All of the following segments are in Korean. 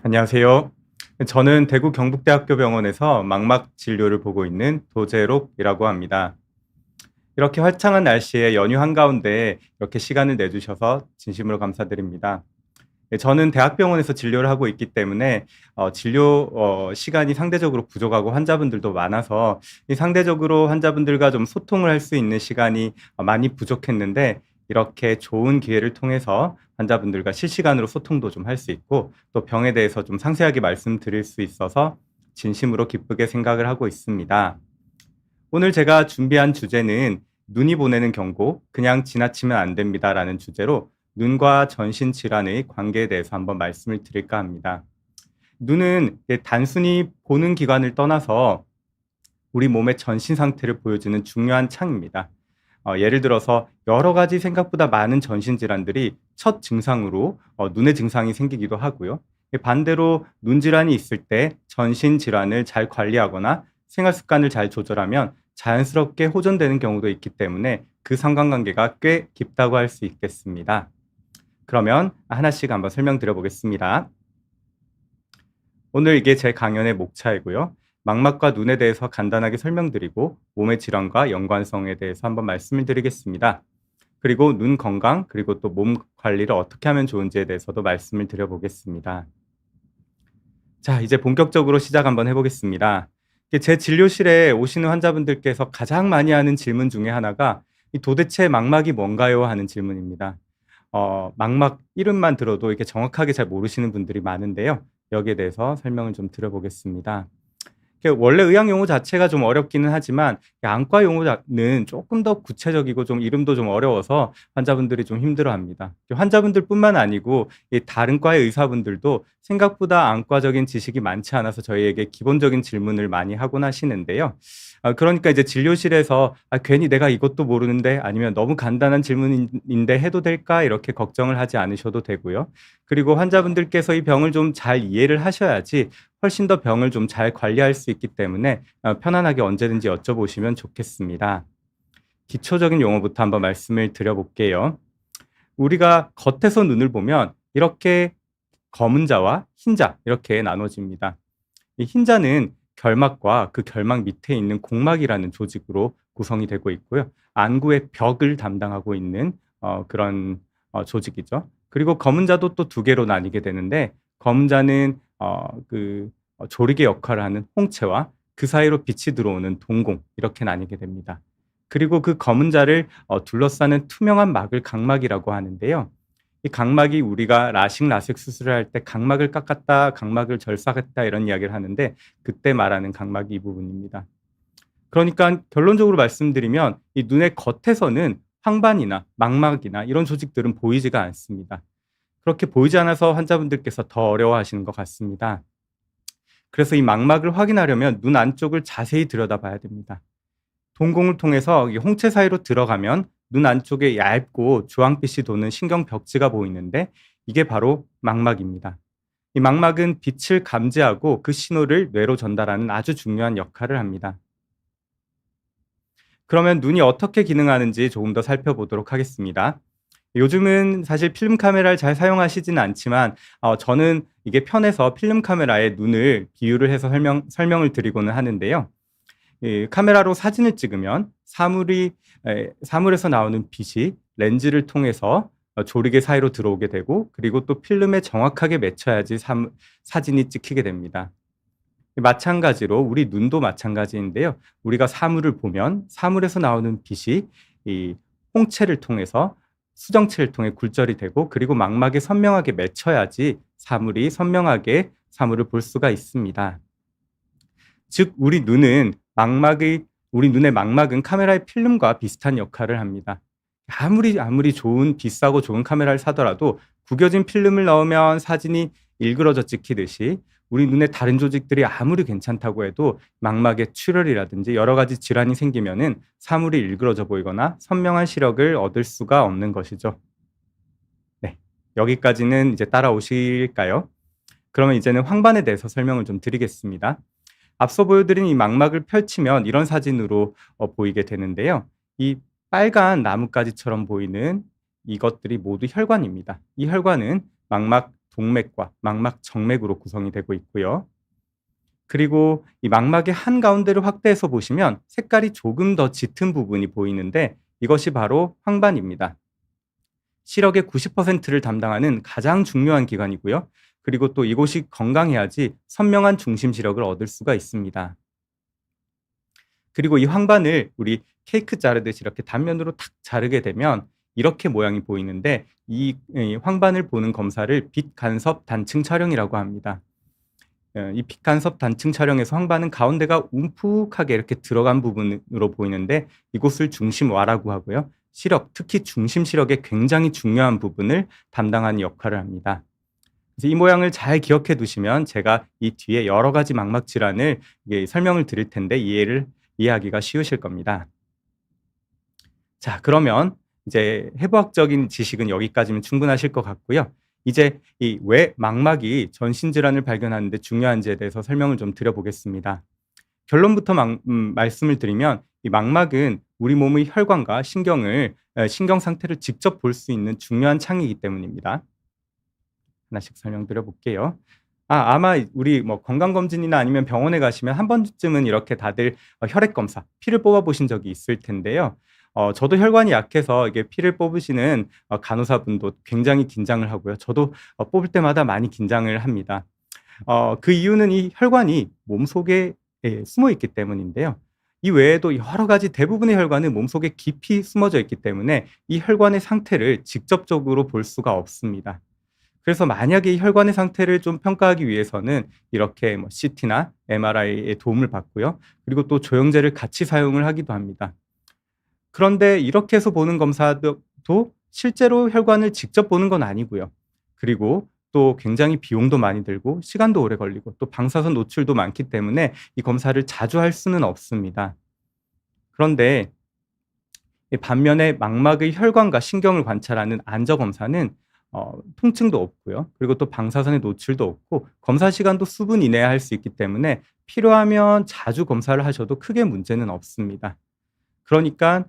안녕하세요. 저는 대구 경북대학교 병원에서 망막 진료를 보고 있는 도재록이라고 합니다. 이렇게 화창한 날씨에 연휴 한가운데 이렇게 시간을 내주셔서 진심으로 감사드립니다. 저는 대학병원에서 진료를 하고 있기 때문에 진료 시간이 상대적으로 부족하고 환자분들도 많아서 이 상대적으로 환자분들과 좀 소통을 할 수 있는 시간이 많이 부족했는데 이렇게 좋은 기회를 통해서 환자분들과 실시간으로 소통도 좀 할 수 있고 또 병에 대해서 좀 상세하게 말씀드릴 수 있어서 진심으로 기쁘게 생각을 하고 있습니다. 오늘 제가 준비한 주제는 눈이 보내는 경고, 그냥 지나치면 안 됩니다라는 주제로 눈과 전신 질환의 관계에 대해서 한번 말씀을 드릴까 합니다. 눈은 단순히 보는 기관을 떠나서 우리 몸의 전신 상태를 보여주는 중요한 창입니다. 예를 들어서 여러 가지 생각보다 많은 전신 질환들이 첫 증상으로 눈의 증상이 생기기도 하고요. 반대로 눈 질환이 있을 때 전신 질환을 잘 관리하거나 생활 습관을 잘 조절하면 자연스럽게 호전되는 경우도 있기 때문에 그 상관관계가 꽤 깊다고 할 수 있겠습니다. 그러면 하나씩 한번 설명드려 보겠습니다. 오늘 이게 제 강연의 목차이고요. 망막과 눈에 대해서 간단하게 설명드리고 몸의 질환과 연관성에 대해서 한번 말씀을 드리겠습니다. 그리고 눈 건강, 그리고 또 몸 관리를 어떻게 하면 좋은지에 대해서도 말씀을 드려보겠습니다. 자, 이제 본격적으로 시작 한번 해보겠습니다. 제 진료실에 오시는 환자분들께서 가장 많이 하는 질문 중에 하나가 도대체 망막이 뭔가요? 하는 질문입니다. 망막 이름만 들어도 이렇게 정확하게 잘 모르시는 분들이 많은데요. 여기에 대해서 설명을 좀 드려보겠습니다. 원래 의학 용어 자체가 좀 어렵기는 하지만 안과 용어는 조금 더 구체적이고 좀 이름도 좀 어려워서 환자분들이 좀 힘들어합니다. 환자분들뿐만 아니고 다른 과의 의사분들도 생각보다 안과적인 지식이 많지 않아서 저희에게 기본적인 질문을 많이 하곤 하시는데요. 그러니까 이제 진료실에서 괜히 내가 이것도 모르는데 아니면 너무 간단한 질문인데 해도 될까 이렇게 걱정을 하지 않으셔도 되고요. 그리고 환자분들께서 이 병을 좀 잘 이해를 하셔야지 훨씬 더 병을 좀 잘 관리할 수 있기 때문에 편안하게 언제든지 여쭤보시면 좋겠습니다. 기초적인 용어부터 한번 말씀을 드려볼게요. 우리가 겉에서 눈을 보면 이렇게 검은 자와 흰 자 이렇게 나눠집니다. 이 흰자는 결막과 그 결막 밑에 있는 공막이라는 조직으로 구성이 되고 있고요. 안구의 벽을 담당하고 있는 그런 조직이죠. 그리고 검은 자도 또 두 개로 나뉘게 되는데 검은 자는 조리개 역할을 하는 홍채와 그 사이로 빛이 들어오는 동공 이렇게 나뉘게 됩니다. 그리고 그 검은 자를 둘러싸는 투명한 막을 각막이라고 하는데요. 이 각막이 우리가 라식 라섹 수술을 할 때 각막을 깎았다, 각막을 절삭했다 이런 이야기를 하는데 그때 말하는 각막이 이 부분입니다. 그러니까 결론적으로 말씀드리면 이 눈의 겉에서는 황반이나 망막이나 이런 조직들은 보이지가 않습니다. 그렇게 보이지 않아서 환자분들께서 더 어려워하시는 것 같습니다. 그래서 이 망막을 확인하려면 눈 안쪽을 자세히 들여다봐야 됩니다. 동공을 통해서 이 홍채 사이로 들어가면 눈 안쪽에 얇고 주황빛이 도는 신경 벽지가 보이는데 이게 바로 망막입니다. 이 망막은 빛을 감지하고 그 신호를 뇌로 전달하는 아주 중요한 역할을 합니다. 그러면 눈이 어떻게 기능하는지 조금 더 살펴보도록 하겠습니다. 요즘은 사실 필름 카메라를 잘 사용하시지는 않지만 저는 이게 편해서 필름 카메라에 눈을 비유를 해서 설명을 드리고는 하는데요. 이 카메라로 사진을 찍으면 사물에서 나오는 빛이 렌즈를 통해서 조리개 사이로 들어오게 되고 그리고 또 필름에 정확하게 맺혀야지 사진이 찍히게 됩니다. 마찬가지로 우리 눈도 마찬가지인데요. 우리가 사물을 보면 사물에서 나오는 빛이 이 홍채를 통해서 수정체를 통해 굴절이 되고 그리고 망막에 선명하게 맺혀야지 선명하게 사물을 볼 수가 있습니다. 즉 우리 눈의 망막은 카메라의 필름과 비슷한 역할을 합니다. 아무리 비싸고 좋은 카메라를 사더라도 구겨진 필름을 넣으면 사진이 일그러져 찍히듯이 우리 눈의 다른 조직들이 아무리 괜찮다고 해도 망막에 출혈이라든지 여러 가지 질환이 생기면은 사물이 일그러져 보이거나 선명한 시력을 얻을 수가 없는 것이죠. 네. 여기까지는 이제 따라오실까요? 그러면 이제는 황반에 대해서 설명을 좀 드리겠습니다. 앞서 보여드린 이 망막을 펼치면 이런 사진으로 보이게 되는데요. 이 빨간 나뭇가지처럼 보이는 이것들이 모두 혈관입니다. 이 혈관은 망막 동맥과 망막 정맥으로 구성이 되고 있고요. 그리고 이 망막의 한가운데를 확대해서 보시면 색깔이 조금 더 짙은 부분이 보이는데 이것이 바로 황반입니다. 시력의 90%를 담당하는 가장 중요한 기관이고요. 그리고 또 이곳이 건강해야지 선명한 중심 시력을 얻을 수가 있습니다. 그리고 이 황반을 우리 케이크 자르듯이 이렇게 단면으로 탁 자르게 되면 이렇게 모양이 보이는데 이 황반을 보는 검사를 빛 간섭 단층 촬영이라고 합니다. 이 빛 간섭 단층 촬영에서 황반은 가운데가 움푹하게 이렇게 들어간 부분으로 보이는데 이곳을 중심와라고 하고요. 시력, 특히 중심 시력의 굉장히 중요한 부분을 담당하는 역할을 합니다. 그래서 이 모양을 잘 기억해 두시면 제가 이 뒤에 여러 가지 망막 질환을 설명을 드릴 텐데 이해하기가 쉬우실 겁니다. 자, 그러면 이제 해부학적인 지식은 여기까지면 충분하실 것 같고요. 이제 이 왜 망막이 전신 질환을 발견하는 데 중요한지에 대해서 설명을 좀 드려보겠습니다. 결론부터 말씀을 드리면 이 망막은 우리 몸의 혈관과 신경 상태를 직접 볼 수 있는 중요한 창이기 때문입니다. 하나씩 설명드려 볼게요. 아마 우리 뭐 건강검진이나 아니면 병원에 가시면 한 번쯤은 이렇게 다들 혈액 검사, 피를 뽑아 보신 적이 있을 텐데요. 저도 혈관이 약해서 이게 피를 뽑으시는 간호사분도 굉장히 긴장을 하고요. 저도 뽑을 때마다 많이 긴장을 합니다. 그 이유는 이 혈관이 몸속에 숨어 있기 때문인데요. 이 외에도 여러 가지 대부분의 혈관은 몸속에 깊이 숨어져 있기 때문에 이 혈관의 상태를 직접적으로 볼 수가 없습니다. 그래서 만약에 이 혈관의 상태를 좀 평가하기 위해서는 이렇게 뭐 CT나 MRI의 도움을 받고요. 그리고 또 조영제를 같이 사용을 하기도 합니다. 그런데 이렇게 해서 보는 검사도 실제로 혈관을 직접 보는 건 아니고요. 그리고 또 굉장히 비용도 많이 들고 시간도 오래 걸리고 또 방사선 노출도 많기 때문에 이 검사를 자주 할 수는 없습니다. 그런데 반면에 망막의 혈관과 신경을 관찰하는 안저 검사는 통증도 없고요. 그리고 또 방사선의 노출도 없고 검사 시간도 수분 이내에 할 수 있기 때문에 필요하면 자주 검사를 하셔도 크게 문제는 없습니다. 그러니까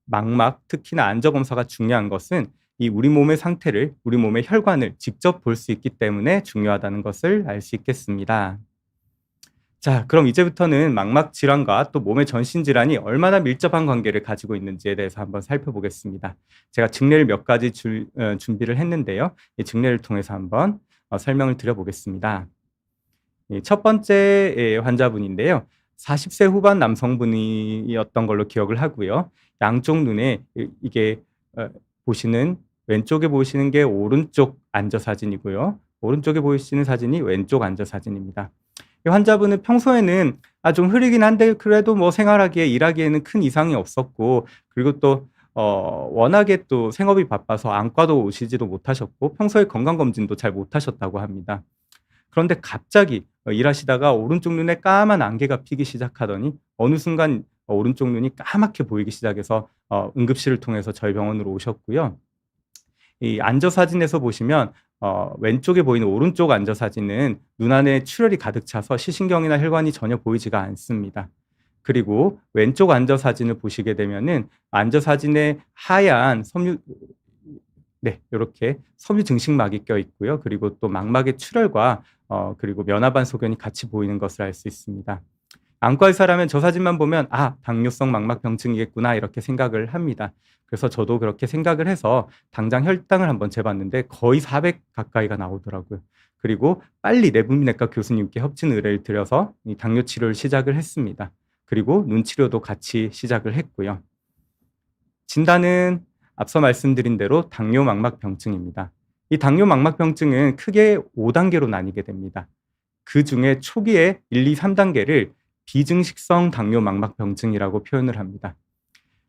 망막, 특히나 안저 검사가 중요한 것은 이 우리 몸의 상태를, 우리 몸의 혈관을 직접 볼 수 있기 때문에 중요하다는 것을 알 수 있겠습니다. 자, 그럼 이제부터는 망막 질환과 또 몸의 전신 질환이 얼마나 밀접한 관계를 가지고 있는지에 대해서 한번 살펴보겠습니다. 제가 증례를 몇 가지 준비를 했는데요. 이 증례를 통해서 한번 설명을 드려보겠습니다. 첫 번째 환자분인데요. 40세 후반 남성분이었던 걸로 기억을 하고요. 양쪽 눈에 이게 왼쪽에 보시는 게 오른쪽 안저 사진이고요. 오른쪽에 보이시는 사진이 왼쪽 안저 사진입니다. 이 환자분은 평소에는 좀 흐리긴 한데 그래도 뭐 생활하기에 일하기에는 큰 이상이 없었고 그리고 또 워낙에 또 생업이 바빠서 안과도 오시지도 못하셨고 평소에 건강검진도 잘 못하셨다고 합니다. 그런데 갑자기 일하시다가 오른쪽 눈에 까만 안개가 피기 시작하더니 어느 순간 오른쪽 눈이 까맣게 보이기 시작해서 응급실을 통해서 저희 병원으로 오셨고요. 이 안저 사진에서 보시면 왼쪽에 보이는 오른쪽 안저 사진은 눈 안에 출혈이 가득 차서 시신경이나 혈관이 전혀 보이지가 않습니다. 그리고 왼쪽 안저 사진을 보시게 되면은 안저 사진에 하얀 이렇게 섬유 증식막이 껴 있고요. 그리고 또 망막의 출혈과 그리고 면화반 소견이 같이 보이는 것을 알 수 있습니다. 안과 의사라면 저 사진만 보면 당뇨성 망막병증이겠구나 이렇게 생각을 합니다. 그래서 저도 그렇게 생각을 해서 당장 혈당을 한번 재봤는데 거의 400 가까이가 나오더라고요. 그리고 빨리 내분비내과 교수님께 협진 의뢰를 드려서 이 당뇨 치료를 시작을 했습니다. 그리고 눈 치료도 같이 시작을 했고요. 진단은 앞서 말씀드린 대로 당뇨 망막병증입니다. 이 당뇨 망막병증은 크게 5단계로 나뉘게 됩니다. 그 중에 초기에 1, 2, 3단계를 비증식성 당뇨 망막병증이라고 표현을 합니다.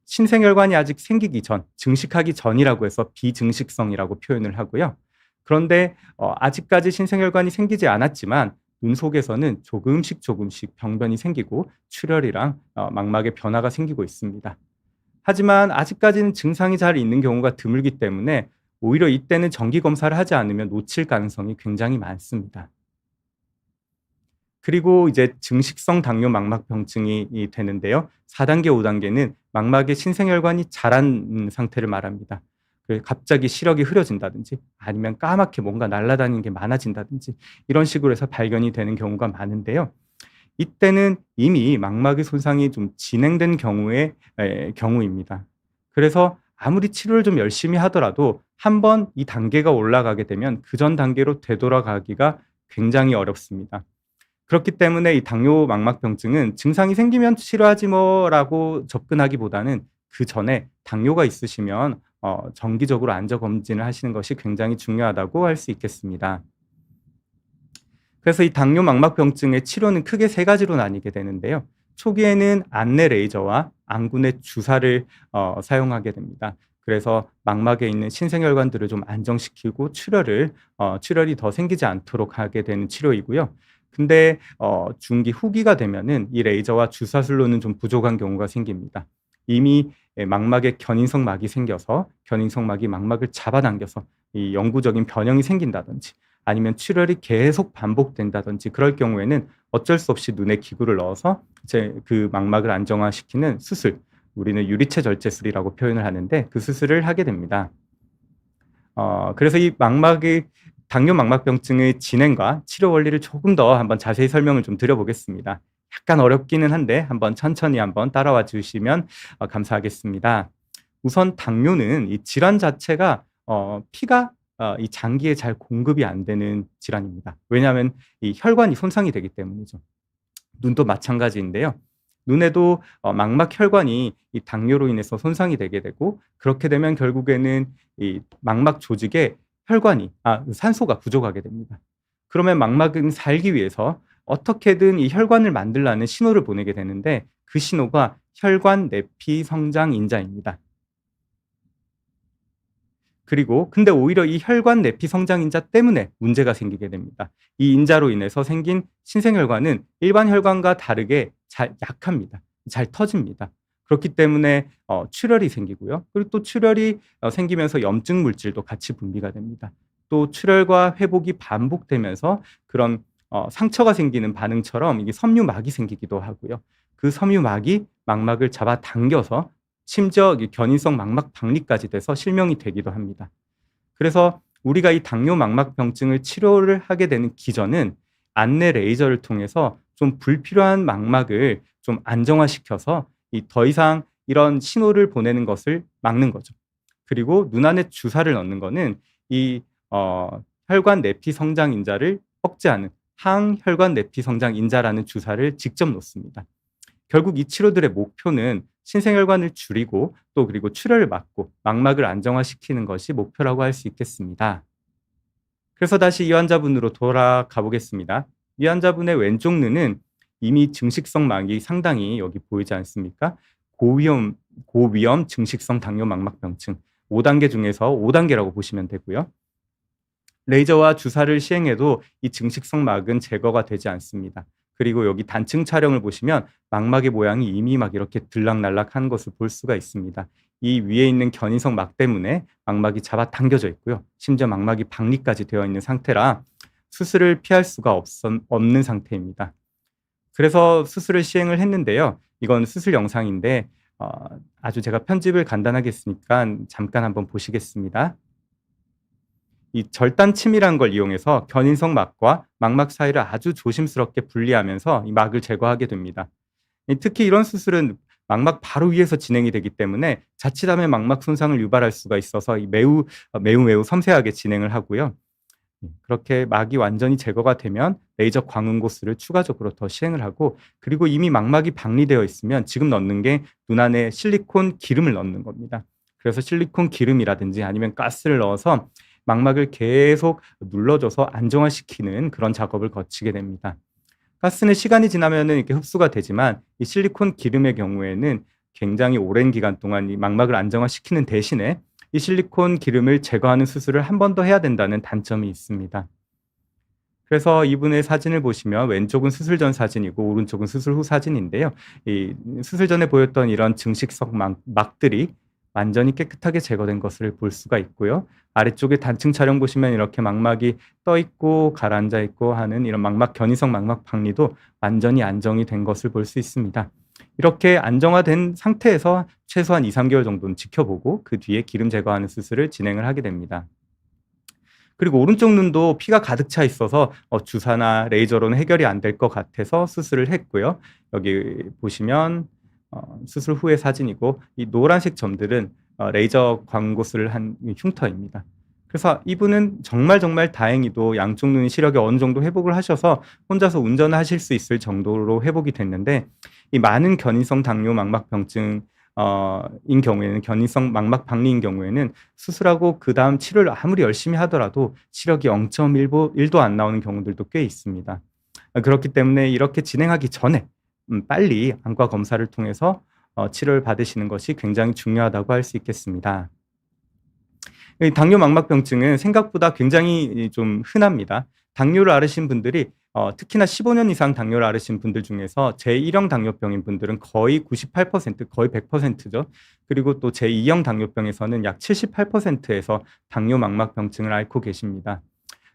신생혈관이 아직 생기기 전, 증식하기 전이라고 해서 비증식성이라고 표현을 하고요. 그런데 아직까지 신생혈관이 생기지 않았지만 눈 속에서는 조금씩 병변이 생기고 출혈이랑 망막의 변화가 생기고 있습니다. 하지만 아직까지는 증상이 잘 있는 경우가 드물기 때문에 오히려 이때는 정기 검사를 하지 않으면 놓칠 가능성이 굉장히 많습니다. 그리고 이제 증식성 당뇨 망막병증이 되는데요. 4단계, 5단계는 망막의 신생혈관이 자란 상태를 말합니다. 갑자기 시력이 흐려진다든지 아니면 까맣게 뭔가 날아다니는 게 많아진다든지 이런 식으로 해서 발견이 되는 경우가 많은데요. 이때는 이미 망막의 손상이 좀 진행된 경우의 경우입니다. 그래서 아무리 치료를 좀 열심히 하더라도 한 번 이 단계가 올라가게 되면 그전 단계로 되돌아가기가 굉장히 어렵습니다. 그렇기 때문에 이 당뇨 망막병증은 증상이 생기면 치료하지 뭐라고 접근하기보다는 그전에 당뇨가 있으시면 정기적으로 안저 검진을 하시는 것이 굉장히 중요하다고 할 수 있겠습니다. 그래서 이 당뇨 망막병증의 치료는 크게 세 가지로 나뉘게 되는데요. 초기에는 안내 레이저와 안군의 주사를 사용하게 됩니다. 그래서 망막에 있는 신생혈관들을 좀 안정시키고 출혈이 더 생기지 않도록 하게 되는 치료이고요. 근데 중기 후기가 되면은 이 레이저와 주사술로는 좀 부족한 경우가 생깁니다. 이미 망막에 견인성 막이 생겨서 견인성 막이 망막을 잡아당겨서 이 영구적인 변형이 생긴다든지 아니면 출혈이 계속 반복된다든지 그럴 경우에는 어쩔 수 없이 눈에 기구를 넣어서 이제 그 망막을 안정화시키는 수술, 우리는 유리체 절제술이라고 표현을 하는데 그 수술을 하게 됩니다. 그래서 이 당뇨 망막병증의 진행과 치료 원리를 조금 더 한번 자세히 설명을 좀 드려보겠습니다. 약간 어렵기는 한데 한번 천천히 한번 따라와 주시면 감사하겠습니다. 우선 당뇨는 이 질환 자체가 피가 이 장기에 잘 공급이 안 되는 질환입니다. 왜냐하면 이 혈관이 손상이 되기 때문이죠. 눈도 마찬가지인데요. 눈에도 망막 혈관이 이 당뇨로 인해서 손상이 되게 되고 그렇게 되면 결국에는 이 망막 조직에 산소가 부족하게 됩니다. 그러면 망막은 살기 위해서 어떻게든 이 혈관을 만들라는 신호를 보내게 되는데 그 신호가 혈관 내피 성장 인자입니다. 그리고 근데 오히려 이 혈관 내피 성장 인자 때문에 문제가 생기게 됩니다. 이 인자로 인해서 생긴 신생혈관은 일반 혈관과 다르게 잘 약합니다. 잘 터집니다. 그렇기 때문에 출혈이 생기고요. 그리고 또 출혈이 생기면서 염증 물질도 같이 분비가 됩니다. 또 출혈과 회복이 반복되면서 그런 상처가 생기는 반응처럼 이게 섬유막이 생기기도 하고요. 그 섬유막이 망막을 잡아당겨서 심지어 견인성 망막 박리까지 돼서 실명이 되기도 합니다. 그래서 우리가 이 당뇨 망막병증을 치료를 하게 되는 기전은 안내 레이저를 통해서 좀 불필요한 망막을 좀 안정화시켜서 더 이상 이런 신호를 보내는 것을 막는 거죠. 그리고 눈 안에 주사를 넣는 거는 이 혈관 내피 성장 인자를 억제하는 항혈관 내피 성장 인자라는 주사를 직접 놓습니다. 결국 이 치료들의 목표는 신생혈관을 줄이고 또 그리고 출혈을 막고 망막을 안정화시키는 것이 목표라고 할 수 있겠습니다. 그래서 다시 이 환자분으로 돌아가 보겠습니다. 이 환자분의 왼쪽 눈은 이미 증식성 막이 상당히 여기 보이지 않습니까? 고위험 증식성 당뇨 망막병증 5단계 중에서 5단계라고 보시면 되고요. 레이저와 주사를 시행해도 이 증식성 막은 제거가 되지 않습니다. 그리고 여기 단층 촬영을 보시면 망막의 모양이 이미 막 이렇게 들락날락한 것을 볼 수가 있습니다. 이 위에 있는 견인성 막 때문에 망막이 잡아당겨져 있고요. 심지어 망막이 박리까지 되어 있는 상태라 수술을 피할 수가 없는 상태입니다. 그래서 수술을 시행을 했는데요. 이건 수술 영상인데 아주 제가 편집을 간단하게 했으니까 잠깐 한번 보시겠습니다. 이 절단 침이라는 걸 이용해서 견인성 막과 망막 사이를 아주 조심스럽게 분리하면서 이 막을 제거하게 됩니다. 특히 이런 수술은 망막 바로 위에서 진행이 되기 때문에 자칫하면 망막 손상을 유발할 수가 있어서 매우 섬세하게 진행을 하고요. 그렇게 막이 완전히 제거가 되면 레이저 광응고스를 추가적으로 더 시행을 하고 그리고 이미 망막이 박리되어 있으면 지금 넣는 게 눈 안에 실리콘 기름을 넣는 겁니다. 그래서 실리콘 기름이라든지 아니면 가스를 넣어서 망막을 계속 눌러줘서 안정화시키는 그런 작업을 거치게 됩니다. 가스는 시간이 지나면은 이렇게 흡수가 되지만 이 실리콘 기름의 경우에는 굉장히 오랜 기간 동안 이 망막을 안정화시키는 대신에 이 실리콘 기름을 제거하는 수술을 한 번 더 해야 된다는 단점이 있습니다. 그래서 이분의 사진을 보시면 왼쪽은 수술 전 사진이고 오른쪽은 수술 후 사진인데요. 이 수술 전에 보였던 이런 증식성 막들이 완전히 깨끗하게 제거된 것을 볼 수가 있고요. 아래쪽에 단층 촬영 보시면 이렇게 망막이 떠 있고 가라앉아 있고 하는 이런 견인성 망막 박리도 완전히 안정이 된 것을 볼 수 있습니다. 이렇게 안정화된 상태에서 최소한 2-3개월 정도는 지켜보고 그 뒤에 기름 제거하는 수술을 진행을 하게 됩니다. 그리고 오른쪽 눈도 피가 가득 차 있어서 주사나 레이저로는 해결이 안 될 것 같아서 수술을 했고요. 여기 보시면 수술 후의 사진이고 이 노란색 점들은 레이저 광고술을 한 흉터입니다. 그래서 이분은 정말 다행히도 양쪽 눈 시력이 어느 정도 회복을 하셔서 혼자서 운전을 하실 수 있을 정도로 회복이 됐는데 이 많은 견인성 당뇨 망막병증 인 경우에는 견인성 망막 박리인 경우에는 수술하고 그다음 치료를 아무리 열심히 하더라도 시력이 0.1도 안 나오는 경우들도 꽤 있습니다. 그렇기 때문에 이렇게 진행하기 전에 빨리 안과 검사를 통해서 치료를 받으시는 것이 굉장히 중요하다고 할 수 있겠습니다. 이 당뇨 망막병증은 생각보다 굉장히 좀 흔합니다. 당뇨를 앓으신 분들이 특히나 15년 이상 당뇨를 앓으신 분들 중에서 제1형 당뇨병인 분들은 거의 98%, 거의 100%죠. 그리고 또 제2형 당뇨병에서는 약 78%에서 당뇨 망막병증을 앓고 계십니다.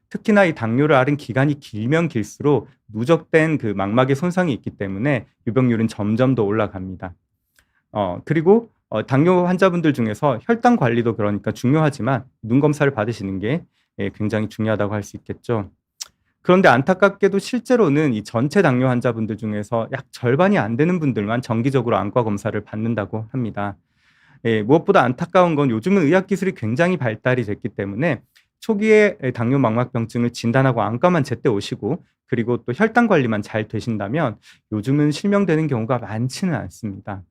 특히나 이 당뇨를 앓은 기간이 길면 길수록 누적된 그 망막의 손상이 있기 때문에 유병률은 점점 더 올라갑니다. 그리고 당뇨 환자분들 중에서 혈당 관리도 그러니까 중요하지만 눈 검사를 받으시는 게 굉장히 중요하다고 할 수 있겠죠. 그런데 안타깝게도 실제로는 이 전체 당뇨 환자분들 중에서 약 절반이 안 되는 분들만 정기적으로 안과 검사를 받는다고 합니다. 무엇보다 안타까운 건 요즘은 의학 기술이 굉장히 발달이 됐기 때문에 초기에 당뇨 망막병증을 진단하고 안과만 제때 오시고 그리고 또 혈당 관리만 잘 되신다면 요즘은 실명되는 경우가 많지는 않습니다.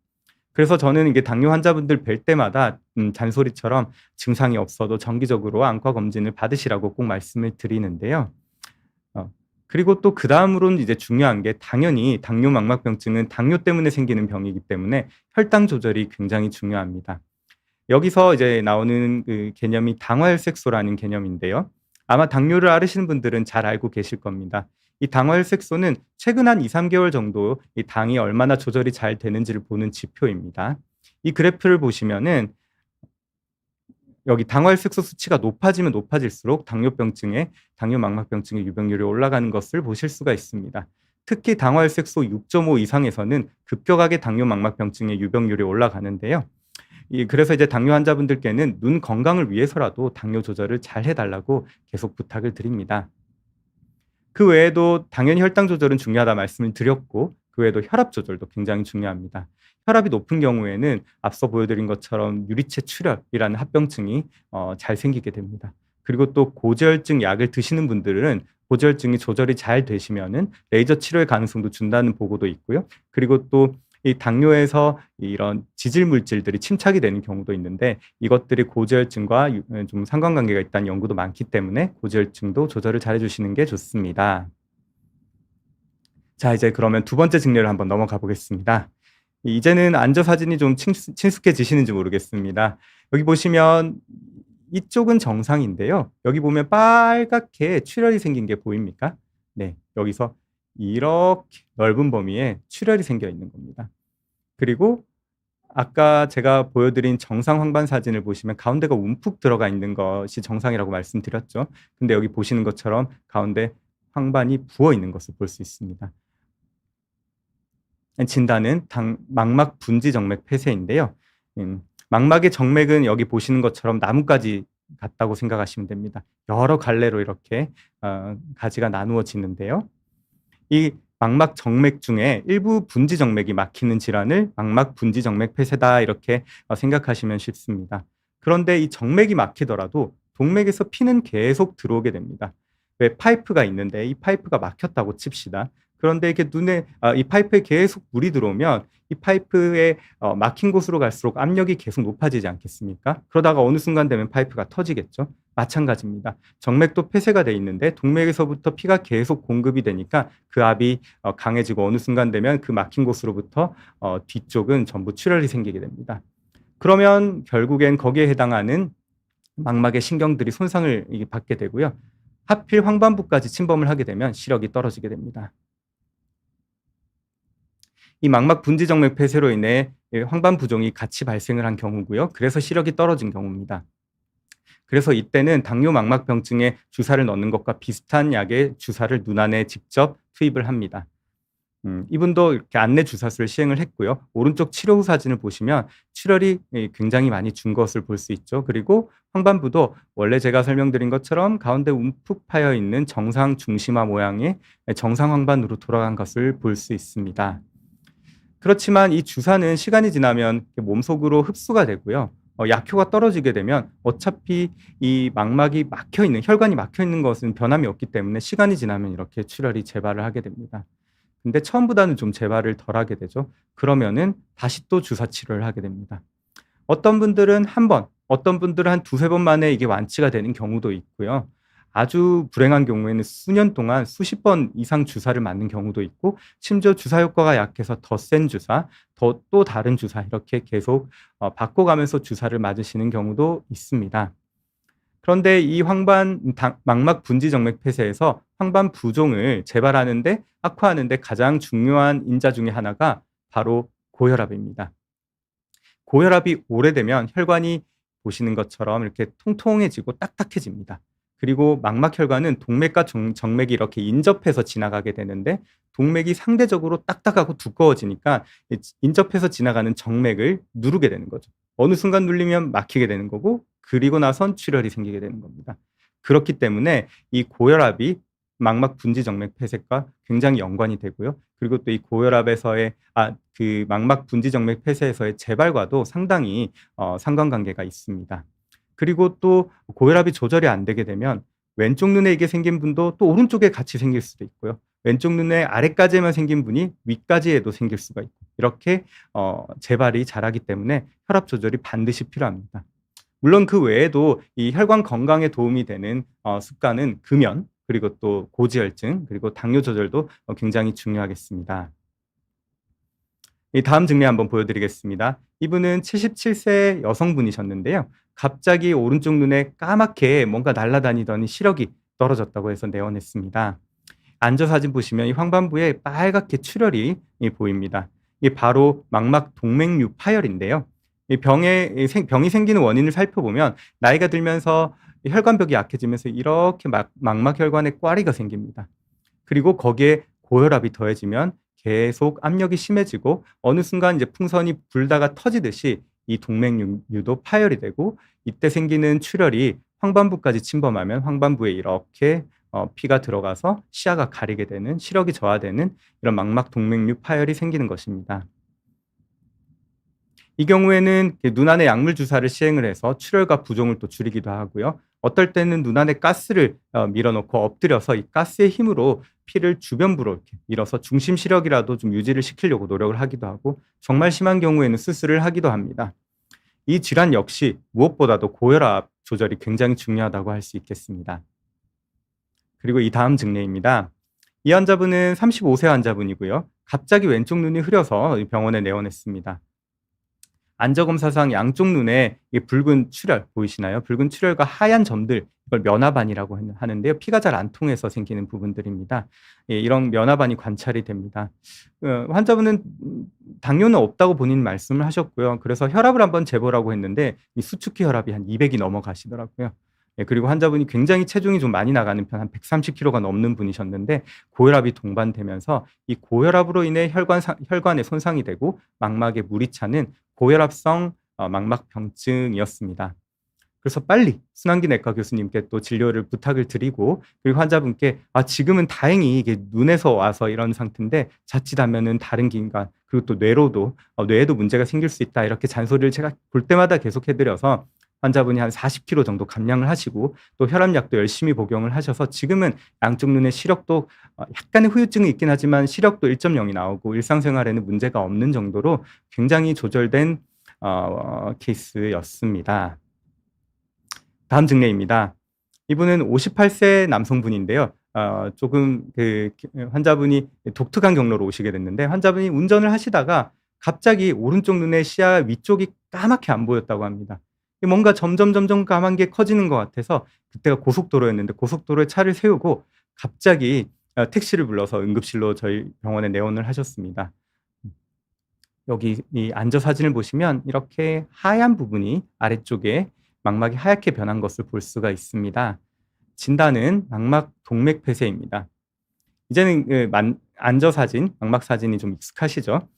그래서 저는 이게 당뇨 환자분들 뵐 때마다 잔소리처럼 증상이 없어도 정기적으로 안과 검진을 받으시라고 꼭 말씀을 드리는데요. 그리고 또 그다음으로는 이제 중요한 게 당연히 당뇨 망막병증은 당뇨 때문에 생기는 병이기 때문에 혈당 조절이 굉장히 중요합니다. 여기서 이제 나오는 그 개념이 당화혈색소라는 개념인데요. 아마 당뇨를 앓으시는 분들은 잘 알고 계실 겁니다. 이 당화혈색소는 최근 한 2-3개월 정도 이 당이 얼마나 조절이 잘 되는지를 보는 지표입니다. 이 그래프를 보시면은 여기 당화혈색소 수치가 높아지면 높아질수록 당뇨 망막병증의 유병률이 올라가는 것을 보실 수가 있습니다. 특히 당화혈색소 6.5 이상에서는 급격하게 당뇨 망막병증의 유병률이 올라가는데요. 그래서 이제 당뇨 환자분들께는 눈 건강을 위해서라도 당뇨 조절을 잘 해달라고 계속 부탁을 드립니다. 그 외에도 당연히 혈당 조절은 중요하다 말씀을 드렸고 그 외에도 혈압 조절도 굉장히 중요합니다. 혈압이 높은 경우에는 앞서 보여드린 것처럼 유리체 출혈이라는 합병증이 잘 생기게 됩니다. 그리고 또 고지혈증 약을 드시는 분들은 고지혈증이 조절이 잘 되시면은 레이저 치료의 가능성도 준다는 보고도 있고요. 그리고 또 이 당뇨에서 이런 지질 물질들이 침착이 되는 경우도 있는데 이것들이 고지혈증과 좀 상관관계가 있다는 연구도 많기 때문에 고지혈증도 조절을 잘 해주시는 게 좋습니다. 자, 이제 그러면 두 번째 증례를 한번 넘어가 보겠습니다. 이제는 안저 사진이 좀 친숙해지시는지 모르겠습니다. 여기 보시면 이쪽은 정상인데요. 여기 보면 빨갛게 출혈이 생긴 게 보입니까? 네, 여기서 이렇게 넓은 범위에 출혈이 생겨 있는 겁니다. 그리고 아까 제가 보여드린 정상 황반 사진을 보시면 가운데가 움푹 들어가 있는 것이 정상이라고 말씀드렸죠. 근데 여기 보시는 것처럼 가운데 황반이 부어 있는 것을 볼 수 있습니다. 진단은 망막 분지 정맥 폐쇄인데요. 망막의 정맥은 여기 보시는 것처럼 나뭇가지 같다고 생각하시면 됩니다. 여러 갈래로 이렇게 가지가 나누어지는데요. 이 망막 정맥 중에 일부 분지 정맥이 막히는 질환을 망막 분지 정맥 폐쇄다 이렇게 생각하시면 쉽습니다. 그런데 이 정맥이 막히더라도 동맥에서 피는 계속 들어오게 됩니다. 왜 파이프가 있는데 이 파이프가 막혔다고 칩시다. 그런데 이렇게 이 파이프에 계속 물이 들어오면 이 파이프에 막힌 곳으로 갈수록 압력이 계속 높아지지 않겠습니까? 그러다가 어느 순간 되면 파이프가 터지겠죠. 마찬가지입니다. 정맥도 폐쇄가 돼 있는데 동맥에서부터 피가 계속 공급이 되니까 그 압이 강해지고 어느 순간 되면 그 막힌 곳으로부터 뒤쪽은 전부 출혈이 생기게 됩니다. 그러면 결국엔 거기에 해당하는 망막의 신경들이 손상을 받게 되고요. 하필 황반부까지 침범을 하게 되면 시력이 떨어지게 됩니다. 이 망막 분지 정맥 폐쇄로 인해 황반 부종이 같이 발생을 한 경우고요. 그래서 시력이 떨어진 경우입니다. 그래서 이때는 당뇨 망막병증에 주사를 넣는 것과 비슷한 약의 주사를 눈 안에 직접 투입을 합니다. 이분도 이렇게 안내 주사술을 시행을 했고요. 오른쪽 치료 후 사진을 보시면 출혈이 굉장히 많이 준 것을 볼 수 있죠. 그리고 황반부도 원래 제가 설명드린 것처럼 가운데 움푹 파여 있는 정상 중심화 모양의 정상 황반으로 돌아간 것을 볼 수 있습니다. 그렇지만 이 주사는 시간이 지나면 몸속으로 흡수가 되고요. 약효가 떨어지게 되면 어차피 이 망막이 막혀 있는 혈관이 막혀 있는 것은 변함이 없기 때문에 시간이 지나면 이렇게 출혈이 재발을 하게 됩니다. 근데 처음보다는 좀 재발을 덜 하게 되죠. 그러면은 다시 또 주사 치료를 하게 됩니다. 어떤 분들은 한 번, 어떤 분들은 한 두세 번 만에 이게 완치가 되는 경우도 있고요. 아주 불행한 경우에는 수년 동안 수십 번 이상 주사를 맞는 경우도 있고 심지어 주사 효과가 약해서 더 센 주사, 또 다른 주사 이렇게 계속 바꿔가면서 주사를 맞으시는 경우도 있습니다. 그런데 이 망막 분지 정맥 폐쇄에서 황반 부종을 재발하는데 악화하는데 가장 중요한 인자 중에 하나가 바로 고혈압입니다. 고혈압이 오래되면 혈관이 보시는 것처럼 이렇게 통통해지고 딱딱해집니다. 그리고 망막혈관은 동맥과 정맥이 이렇게 인접해서 지나가게 되는데 동맥이 상대적으로 딱딱하고 두꺼워지니까 인접해서 지나가는 정맥을 누르게 되는 거죠. 어느 순간 눌리면 막히게 되는 거고 그리고 나선 출혈이 생기게 되는 겁니다. 그렇기 때문에 이 고혈압이 망막 분지 정맥 폐쇄과 굉장히 연관이 되고요. 그리고 또 이 고혈압에서의 그 망막 분지 정맥 폐쇄에서의 재발과도 상당히 상관관계가 있습니다. 그리고 또 고혈압이 조절이 안 되게 되면 왼쪽 눈에 이게 생긴 분도 또 오른쪽에 같이 생길 수도 있고요. 왼쪽 눈에 아래까지만 생긴 분이 위까지에도 생길 수가 있고 이렇게 재발이 잘하기 때문에 혈압 조절이 반드시 필요합니다. 물론 그 외에도 이 혈관 건강에 도움이 되는 습관은 금연, 그리고 또 고지혈증, 그리고 당뇨 조절도 굉장히 중요하겠습니다. 이 다음 증례 한번 보여드리겠습니다. 이분은 77세 여성분이셨는데요. 갑자기 오른쪽 눈에 까맣게 뭔가 날아다니더니 시력이 떨어졌다고 해서 내원했습니다. 앉아 사진 보시면 이 황반부에 빨갛게 출혈이 보입니다. 이게 바로 망막 동맥류 파열인데요. 이 병이 생기는 원인을 살펴보면 나이가 들면서 혈관벽이 약해지면서 이렇게 망막혈관에 꽈리가 생깁니다. 그리고 거기에 고혈압이 더해지면 계속 압력이 심해지고 어느 순간 이제 풍선이 불다가 터지듯이 이 동맥류도 파열이 되고 이때 생기는 출혈이 황반부까지 침범하면 황반부에 이렇게 피가 들어가서 시야가 가리게 되는 시력이 저하되는 이런 망막 동맥류 파열이 생기는 것입니다. 이 경우에는 눈 안에 약물 주사를 시행을 해서 출혈과 부종을 또 줄이기도 하고요. 어떨 때는 눈 안에 가스를 밀어넣고 엎드려서 이 가스의 힘으로 피를 주변부로 이렇게 밀어서 중심 시력이라도 좀 유지를 시키려고 노력을 하기도 하고 정말 심한 경우에는 수술을 하기도 합니다. 이 질환 역시 무엇보다도 고혈압 조절이 굉장히 중요하다고 할 수 있겠습니다. 그리고 이 다음 증례입니다. 이 환자분은 35세 환자분이고요. 갑자기 왼쪽 눈이 흐려서 병원에 내원했습니다. 안저검사상 양쪽 눈에 붉은 출혈 보이시나요? 붉은 출혈과 하얀 점들, 이걸 면화반이라고 하는데요. 피가 잘 안 통해서 생기는 부분들입니다. 이런 면화반이 관찰이 됩니다. 환자분은 당뇨는 없다고 본인 말씀을 하셨고요. 그래서 혈압을 한번 재보라고 했는데 이 수축기 혈압이 한 200이 넘어가시더라고요. 그리고 환자분이 굉장히 체중이 좀 많이 나가는 편, 한 130kg가 넘는 분이셨는데 고혈압이 동반되면서 이 고혈압으로 인해 혈관에 손상이 되고 망막에 물이 차는 고혈압성 망막병증이었습니다. 그래서 빨리 순환기내과 교수님께 또 진료를 부탁을 드리고 그리고 환자분께 지금은 다행히 이게 눈에서 와서 이런 상태인데 자칫하면은 다른 기관 그리고 또 뇌에도 문제가 생길 수 있다 이렇게 잔소리를 제가 볼 때마다 계속 해드려서 환자분이 한 40kg 정도 감량을 하시고 또 혈압약도 열심히 복용을 하셔서 지금은 양쪽 눈의 시력도 약간의 후유증이 있긴 하지만 시력도 1.0이 나오고 일상생활에는 문제가 없는 정도로 굉장히 조절된 케이스였습니다. 다음 증례입니다. 이분은 58세 남성분인데요. 조금 환자분이 독특한 경로로 오시게 됐는데 환자분이 운전을 하시다가 갑자기 오른쪽 눈의 시야 위쪽이 까맣게 안 보였다고 합니다. 뭔가 점점 까만 게 커지는 것 같아서 그때가 고속도로였는데 고속도로에 차를 세우고 갑자기 택시를 불러서 응급실로 저희 병원에 내원을 하셨습니다. 여기 이 앉아 사진을 보시면 이렇게 하얀 부분이 아래쪽에 망막이 하얗게 변한 것을 볼 수가 있습니다. 진단은 망막 동맥 폐쇄입니다. 이제는 안저 사진, 망막 사진이 좀 익숙하시죠?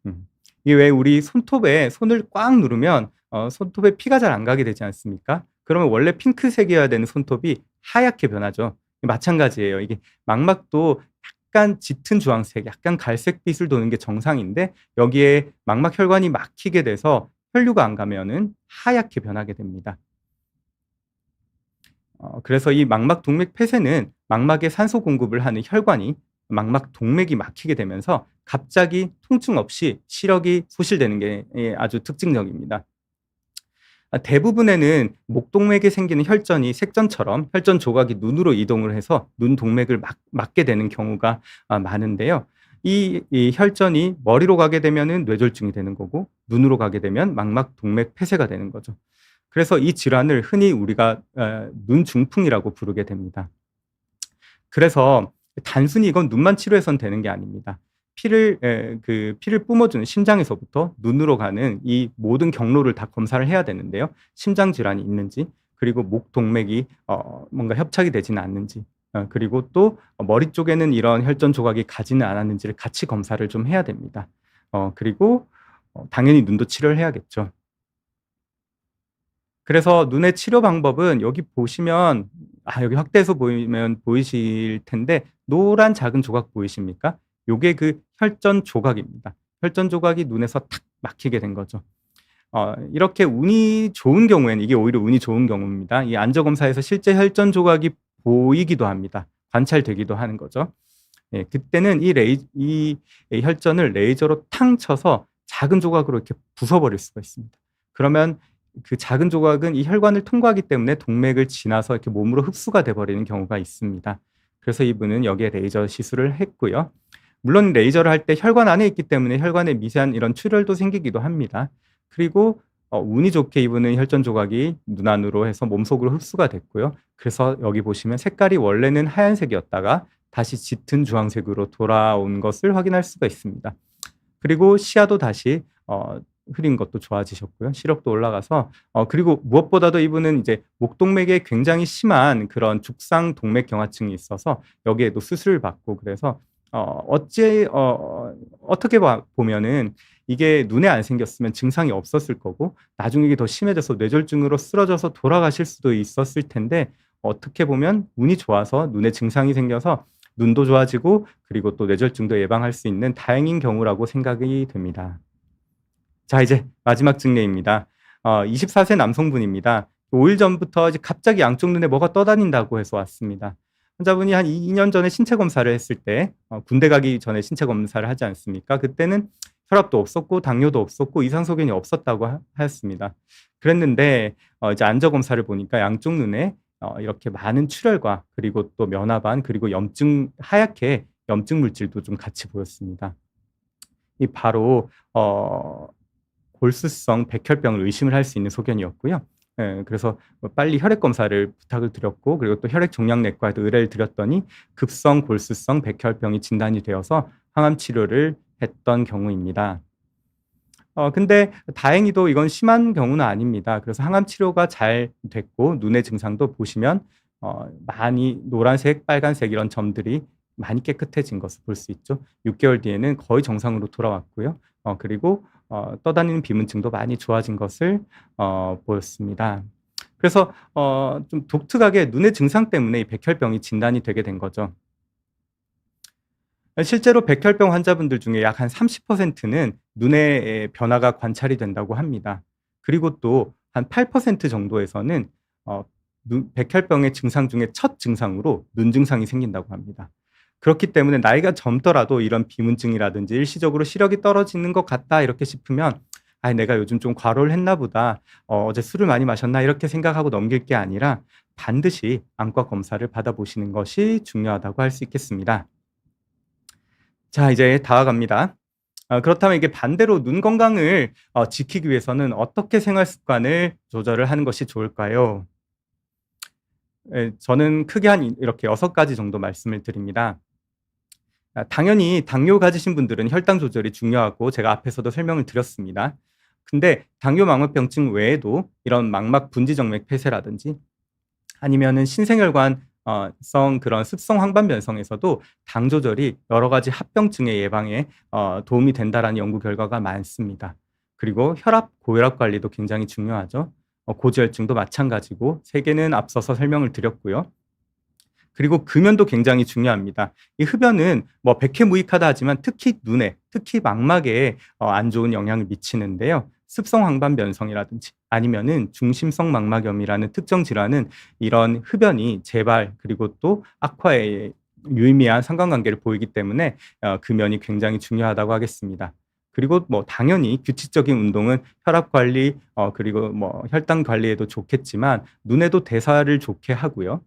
음. 이게 왜 우리 손톱에 손을 꽉 누르면 손톱에 피가 잘 안 가게 되지 않습니까? 그러면 원래 핑크색이어야 되는 손톱이 하얗게 변하죠. 마찬가지예요. 이게 망막도 약간 짙은 주황색, 약간 갈색빛을 도는 게 정상인데 여기에 망막 혈관이 막히게 돼서 혈류가 안 가면은 하얗게 변하게 됩니다. 그래서 이 망막 동맥 폐쇄는 망막에 산소 공급을 하는 혈관이 망막 동맥이 막히게 되면서 갑자기 통증 없이 시력이 소실되는 게 아주 특징적입니다. 대부분에는 목동맥에 생기는 혈전이 색전처럼 혈전 조각이 눈으로 이동을 해서 눈 동맥을 막게 되는 경우가 많은데요. 이 혈전이 머리로 가게 되면은 뇌졸중이 되는 거고 눈으로 가게 되면 망막 동맥 폐쇄가 되는 거죠. 그래서 이 질환을 흔히 우리가 눈중풍이라고 부르게 됩니다. 그래서 단순히 이건 눈만 치료해서는 되는 게 아닙니다. 피를 뿜어주는 심장에서부터 눈으로 가는 이 모든 경로를 다 검사를 해야 되는데요. 심장 질환이 있는지, 그리고 목 동맥이 뭔가 협착이 되지는 않는지, 그리고 또 머리 쪽에는 이런 혈전 조각이 가지는 않았는지를 같이 검사를 좀 해야 됩니다. 그리고 당연히 눈도 치료를 해야겠죠. 그래서 눈의 치료 방법은 여기 보시면 여기 확대해서 보이면 보이실 텐데 노란 작은 조각 보이십니까? 요게 그 혈전 조각입니다. 혈전 조각이 눈에서 탁 막히게 된 거죠. 이렇게 운이 좋은 경우에는 이게 오히려 운이 좋은 경우입니다. 이 안저 검사에서 실제 혈전 조각이 보이기도 합니다. 관찰되기도 하는 거죠. 예, 그때는 이 혈전을 레이저로 탕 쳐서 작은 조각으로 이렇게 부숴버릴 수가 있습니다. 그러면 그 작은 조각은 이 혈관을 통과하기 때문에 동맥을 지나서 이렇게 몸으로 흡수가 돼 버리는 경우가 있습니다. 그래서 이분은 여기에 레이저 시술을 했고요. 물론 레이저를 할 때 혈관 안에 있기 때문에 혈관에 미세한 이런 출혈도 생기기도 합니다. 그리고 운이 좋게 이분은 혈전 조각이 눈 안으로 해서 몸속으로 흡수가 됐고요. 그래서 여기 보시면 색깔이 원래는 하얀색이었다가 다시 짙은 주황색으로 돌아온 것을 확인할 수가 있습니다. 그리고 시야도 다시 흐린 것도 좋아지셨고요. 시력도 올라가서 그리고 무엇보다도 이분은 이제 목동맥에 굉장히 심한 그런 죽상 동맥 경화증이 있어서 여기에도 수술을 받고 그래서 어떻게 보면은 이게 눈에 안 생겼으면 증상이 없었을 거고 나중에 이게 더 심해져서 뇌졸중으로 쓰러져서 돌아가실 수도 있었을 텐데 어떻게 보면 운이 좋아서 눈에 증상이 생겨서 눈도 좋아지고 그리고 또 뇌졸중도 예방할 수 있는 다행인 경우라고 생각이 됩니다. 자, 이제 마지막 증례입니다. 24세 남성분입니다. 5일 전부터 이제 갑자기 양쪽 눈에 뭐가 떠다닌다고 해서 왔습니다. 환자분이 한 2년 전에 신체 검사를 했을 때 군대 가기 전에 신체 검사를 하지 않습니까? 그때는 혈압도 없었고 당뇨도 없었고 이상 소견이 없었다고 하였습니다. 그랬는데 이제 안저 검사를 보니까 양쪽 눈에 이렇게 많은 출혈과 그리고 또 면화반 그리고 하얗게 염증 물질도 좀 같이 보였습니다. 이 바로 골수성 백혈병을 의심을 할 수 있는 소견이었고요. 예, 그래서 빨리 혈액 검사를 부탁을 드렸고 그리고 또 혈액 종양내과에도 의뢰를 드렸더니 급성 골수성 백혈병이 진단이 되어서 항암 치료를 했던 경우입니다. 근데 다행히도 이건 심한 경우는 아닙니다. 그래서 항암 치료가 잘 됐고 눈의 증상도 보시면 많이 노란색, 빨간색 이런 점들이 많이 깨끗해진 것을 볼 수 있죠. 6개월 뒤에는 거의 정상으로 돌아왔고요. 그리고 떠다니는 비문증도 많이 좋아진 것을 보였습니다. 그래서 좀 독특하게 눈의 증상 때문에 이 백혈병이 진단이 되게 된 거죠. 실제로 백혈병 환자분들 중에 약 한 30%는 눈의 변화가 관찰이 된다고 합니다. 그리고 또 한 8% 정도에서는 백혈병의 증상 중에 첫 증상으로 눈 증상이 생긴다고 합니다. 그렇기 때문에 나이가 젊더라도 이런 비문증이라든지 일시적으로 시력이 떨어지는 것 같다 이렇게 싶으면 내가 요즘 좀 과로를 했나 보다. 어제 술을 많이 마셨나 이렇게 생각하고 넘길 게 아니라 반드시 안과 검사를 받아보시는 것이 중요하다고 할 수 있겠습니다. 자, 이제 다가갑니다. 그렇다면 이게 반대로 눈 건강을 지키기 위해서는 어떻게 생활 습관을 조절을 하는 것이 좋을까요? 저는 크게 한 이렇게 6가지 정도 말씀을 드립니다. 당연히 당뇨 가지신 분들은 혈당 조절이 중요하고 제가 앞에서도 설명을 드렸습니다. 근데 당뇨 망막병증 외에도 이런 망막 분지정맥 폐쇄라든지 아니면은 신생혈관 성 그런 습성 황반 변성에서도 당 조절이 여러 가지 합병증의 예방에 도움이 된다라는 연구 결과가 많습니다. 그리고 혈압, 고혈압 관리도 굉장히 중요하죠. 고지혈증도 마찬가지고 3개는 앞서서 설명을 드렸고요. 그리고 금연도 굉장히 중요합니다. 이 흡연은 뭐 백해무익하다 하지만 특히 눈에, 특히 망막에 안 좋은 영향을 미치는데요. 습성 황반 변성이라든지 아니면은 중심성 망막염이라는 특정 질환은 이런 흡연이 재발 그리고 또 악화에 유의미한 상관관계를 보이기 때문에 금연이 굉장히 중요하다고 하겠습니다. 그리고 뭐 당연히 규칙적인 운동은 혈압 관리 그리고 뭐 혈당 관리에도 좋겠지만 눈에도 대사를 좋게 하고요.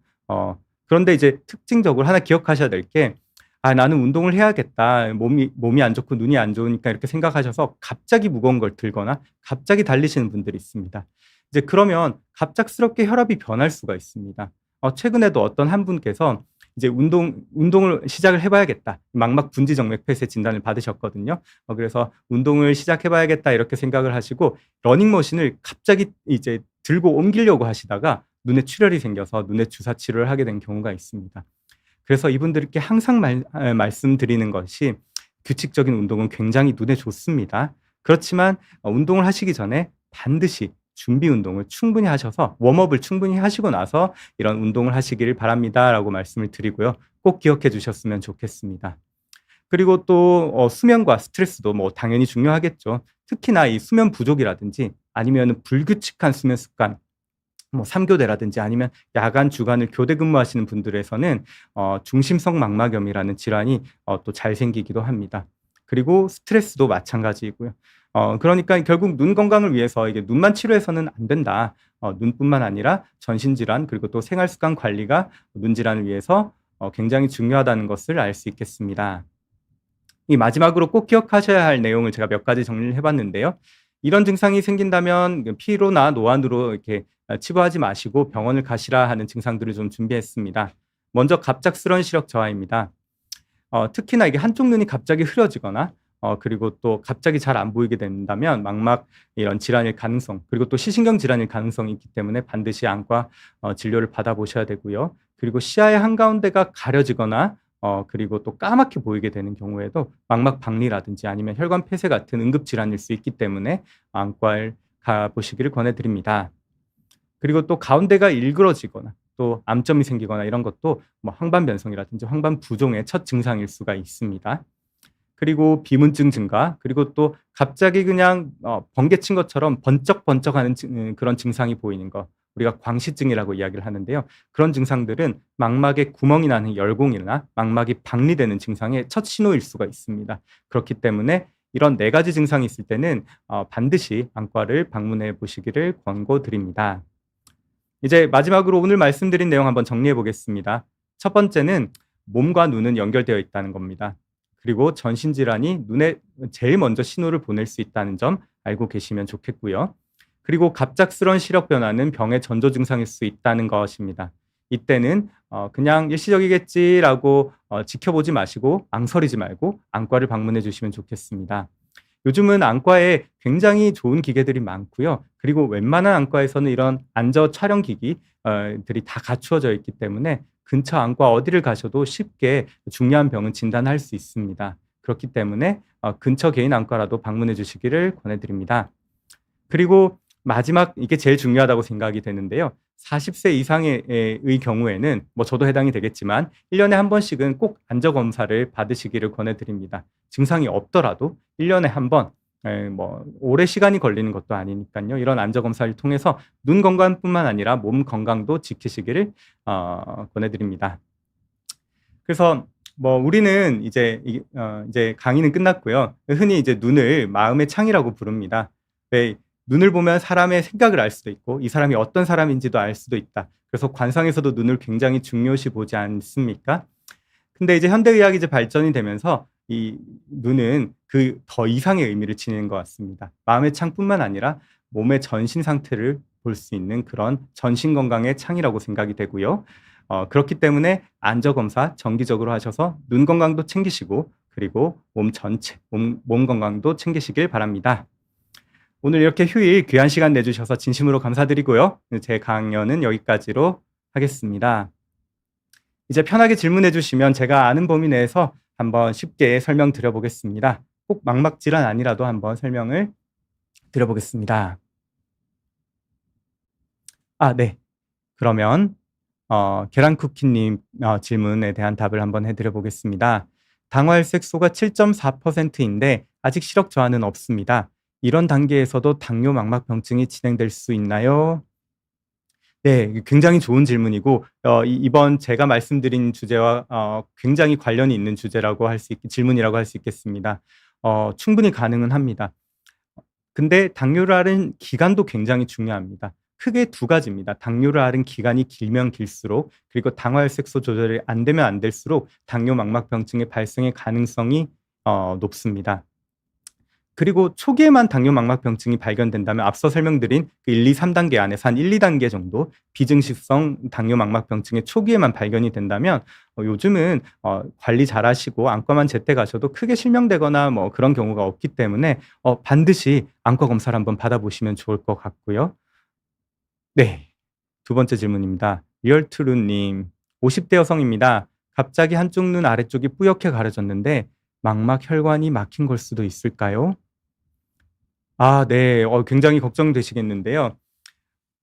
그런데 이제 특징적으로 하나 기억하셔야 될 게 '아 나는 운동을 해야겠다. 몸이 안 좋고 눈이 안 좋으니까.' 이렇게 생각하셔서 갑자기 무거운 걸 들거나 갑자기 달리시는 분들이 있습니다. 이제 그러면 갑작스럽게 혈압이 변할 수가 있습니다. 최근에도 어떤 한 분께서 이제 "운동을 시작을 해 봐야겠다." 망막 분지 정맥 폐쇄 진단을 받으셨거든요. 그래서 '운동을 시작해 봐야겠다.' 이렇게 생각을 하시고 러닝머신을 갑자기 이제 들고 옮기려고 하시다가 눈에 출혈이 생겨서 눈에 주사 치료를 하게 된 경우가 있습니다. 그래서 이분들께 항상 말씀드리는 것이 규칙적인 운동은 굉장히 눈에 좋습니다. 그렇지만 운동을 하시기 전에 반드시 준비 운동을 충분히 하셔서 웜업을 충분히 하시고 나서 이런 운동을 하시기를 바랍니다라고 말씀을 드리고요. 꼭 기억해 주셨으면 좋겠습니다. 그리고 또 수면과 스트레스도 뭐 당연히 중요하겠죠. 특히나 이 수면 부족이라든지 아니면은 불규칙한 수면 습관 뭐 3교대라든지 아니면 야간 주간을 교대 근무하시는 분들에서는 중심성 망막염이라는 질환이 또 잘 생기기도 합니다. 그리고 스트레스도 마찬가지이고요. 그러니까 결국 눈 건강을 위해서 이게 '눈만 치료해서는 안 된다.' 눈뿐만 아니라 전신 질환 그리고 또 생활 습관 관리가 눈 질환을 위해서 굉장히 중요하다는 것을 알 수 있겠습니다. 이 마지막으로 꼭 기억하셔야 할 내용을 제가 몇 가지 정리를 해 봤는데요. 이런 증상이 생긴다면 피로나 노안으로 이렇게 치부하지 마시고 병원을 가시라 하는 증상들을 좀 준비했습니다. 먼저 갑작스러운 시력 저하입니다. 특히나 이게 한쪽 눈이 갑자기 흐려지거나 그리고 또 갑자기 잘 안 보이게 된다면 망막 이런 질환일 가능성 그리고 또 시신경 질환일 가능성이 있기 때문에 반드시 안과 진료를 받아보셔야 되고요. 그리고 시야의 한가운데가 가려지거나 그리고 또 까맣게 보이게 되는 경우에도 망막 박리라든지 아니면 혈관 폐쇄 같은 응급 질환일 수 있기 때문에 안과를 가보시기를 권해드립니다. 그리고 또 가운데가 일그러지거나 또 암점이 생기거나 이런 것도 뭐 황반 변성이라든지 황반 부종의 첫 증상일 수가 있습니다. 그리고 비문증 증가 그리고 또 갑자기 그냥 번개 친 것처럼 번쩍번쩍하는 그런 증상이 보이는 거 우리가 광시증이라고 이야기를 하는데요. 그런 증상들은 망막에 구멍이 나는 열공이나 망막이 박리되는 증상의 첫 신호일 수가 있습니다. 그렇기 때문에 이런 4가지 증상이 있을 때는 반드시 안과를 방문해 보시기를 권고드립니다. 이제 마지막으로 오늘 말씀드린 내용 한번 정리해 보겠습니다. 첫 번째는 몸과 눈은 연결되어 있다는 겁니다. 그리고 전신 질환이 눈에 제일 먼저 신호를 보낼 수 있다는 점 알고 계시면 좋겠고요. 그리고 갑작스러운 시력 변화는 병의 전조 증상일 수 있다는 것입니다. 이때는 그냥 일시적이겠지라고 지켜보지 마시고 망설이지 말고 안과를 방문해 주시면 좋겠습니다. 요즘은 안과에 굉장히 좋은 기계들이 많고요. 그리고 웬만한 안과에서는 이런 안저 촬영 기기 들이 다 갖추어져 있기 때문에 근처 안과 어디를 가셔도 쉽게 중요한 병은 진단할 수 있습니다. 그렇기 때문에 근처 개인 안과라도 방문해 주시기를 권해드립니다. 그리고 마지막 이게 제일 중요하다고 생각이 되는데요. 40세 이상의 경우에는 뭐 저도 해당이 되겠지만 1년에 한 번씩은 꼭 안저 검사를 받으시기를 권해드립니다. 증상이 없더라도 1년에 한 번, 뭐 오래 시간이 걸리는 것도 아니니까요. 이런 안저 검사를 통해서 눈 건강뿐만 아니라 몸 건강도 지키시기를 권해드립니다. 그래서 뭐 우리는 이제 강의는 끝났고요. 흔히 이제 눈을 마음의 창이라고 부릅니다. 왜 눈을 보면 사람의 생각을 알 수도 있고 이 사람이 어떤 사람인지도 알 수도 있다. 그래서 관상에서도 눈을 굉장히 중요시 보지 않습니까? 근데 이제 현대의학이 이제 발전이 되면서 이 눈은 그 더 이상의 의미를 지니는 것 같습니다. 마음의 창뿐만 아니라 몸의 전신 상태를 볼 수 있는 그런 전신 건강의 창이라고 생각이 되고요. 그렇기 때문에 안저 검사 정기적으로 하셔서 눈 건강도 챙기시고 그리고 몸 전체, 몸 건강도 챙기시길 바랍니다. 오늘 이렇게 휴일 귀한 시간 내주셔서 진심으로 감사드리고요. 제 강연은 여기까지로 하겠습니다. 이제 편하게 질문해 주시면 제가 아는 범위 내에서 한번 쉽게 설명드려 보겠습니다. 꼭 망막 질환 아니라도 한번 설명을 드려 보겠습니다. 네. 그러면 계란 쿠키님 질문에 대한 답을 한번 해 드려 보겠습니다. 당화혈색소가 7.4%인데 아직 시력 저하는 없습니다. 이런 단계에서도 당뇨 망막병증이 진행될 수 있나요? 네. 굉장히 좋은 질문이고 이번 제가 말씀드린 주제와 굉장히 관련이 있는 주제라고 할 수 질문이라고 할 수 있겠습니다. 충분히 가능은 합니다. 근데 당뇨를 앓은 기간도 굉장히 중요합니다. 크게 두 가지입니다. 당뇨를 앓은 기간이 길면 길수록, 그리고 당화혈색소 조절이 안 되면 안 될수록 당뇨 망막병증의 발생의 가능성이 높습니다. 그리고 초기에만 당뇨 망막병증이 발견된다면 앞서 설명드린 그 1, 2, 3단계 안에서 한 1, 2단계 정도 비증식성 당뇨 망막병증의 초기에만 발견이 된다면 요즘은 관리 잘하시고 안과만 제때 가셔도 크게 실명되거나 뭐 그런 경우가 없기 때문에 반드시 안과 검사를 한번 받아보시면 좋을 것 같고요. 네. 두 번째 질문입니다. 리얼트루님, 50대 여성입니다. 갑자기 한쪽 눈 아래쪽이 뿌옇게 가려졌는데 망막 혈관이 막힌 걸 수도 있을까요? 네. 굉장히 걱정되시겠는데요.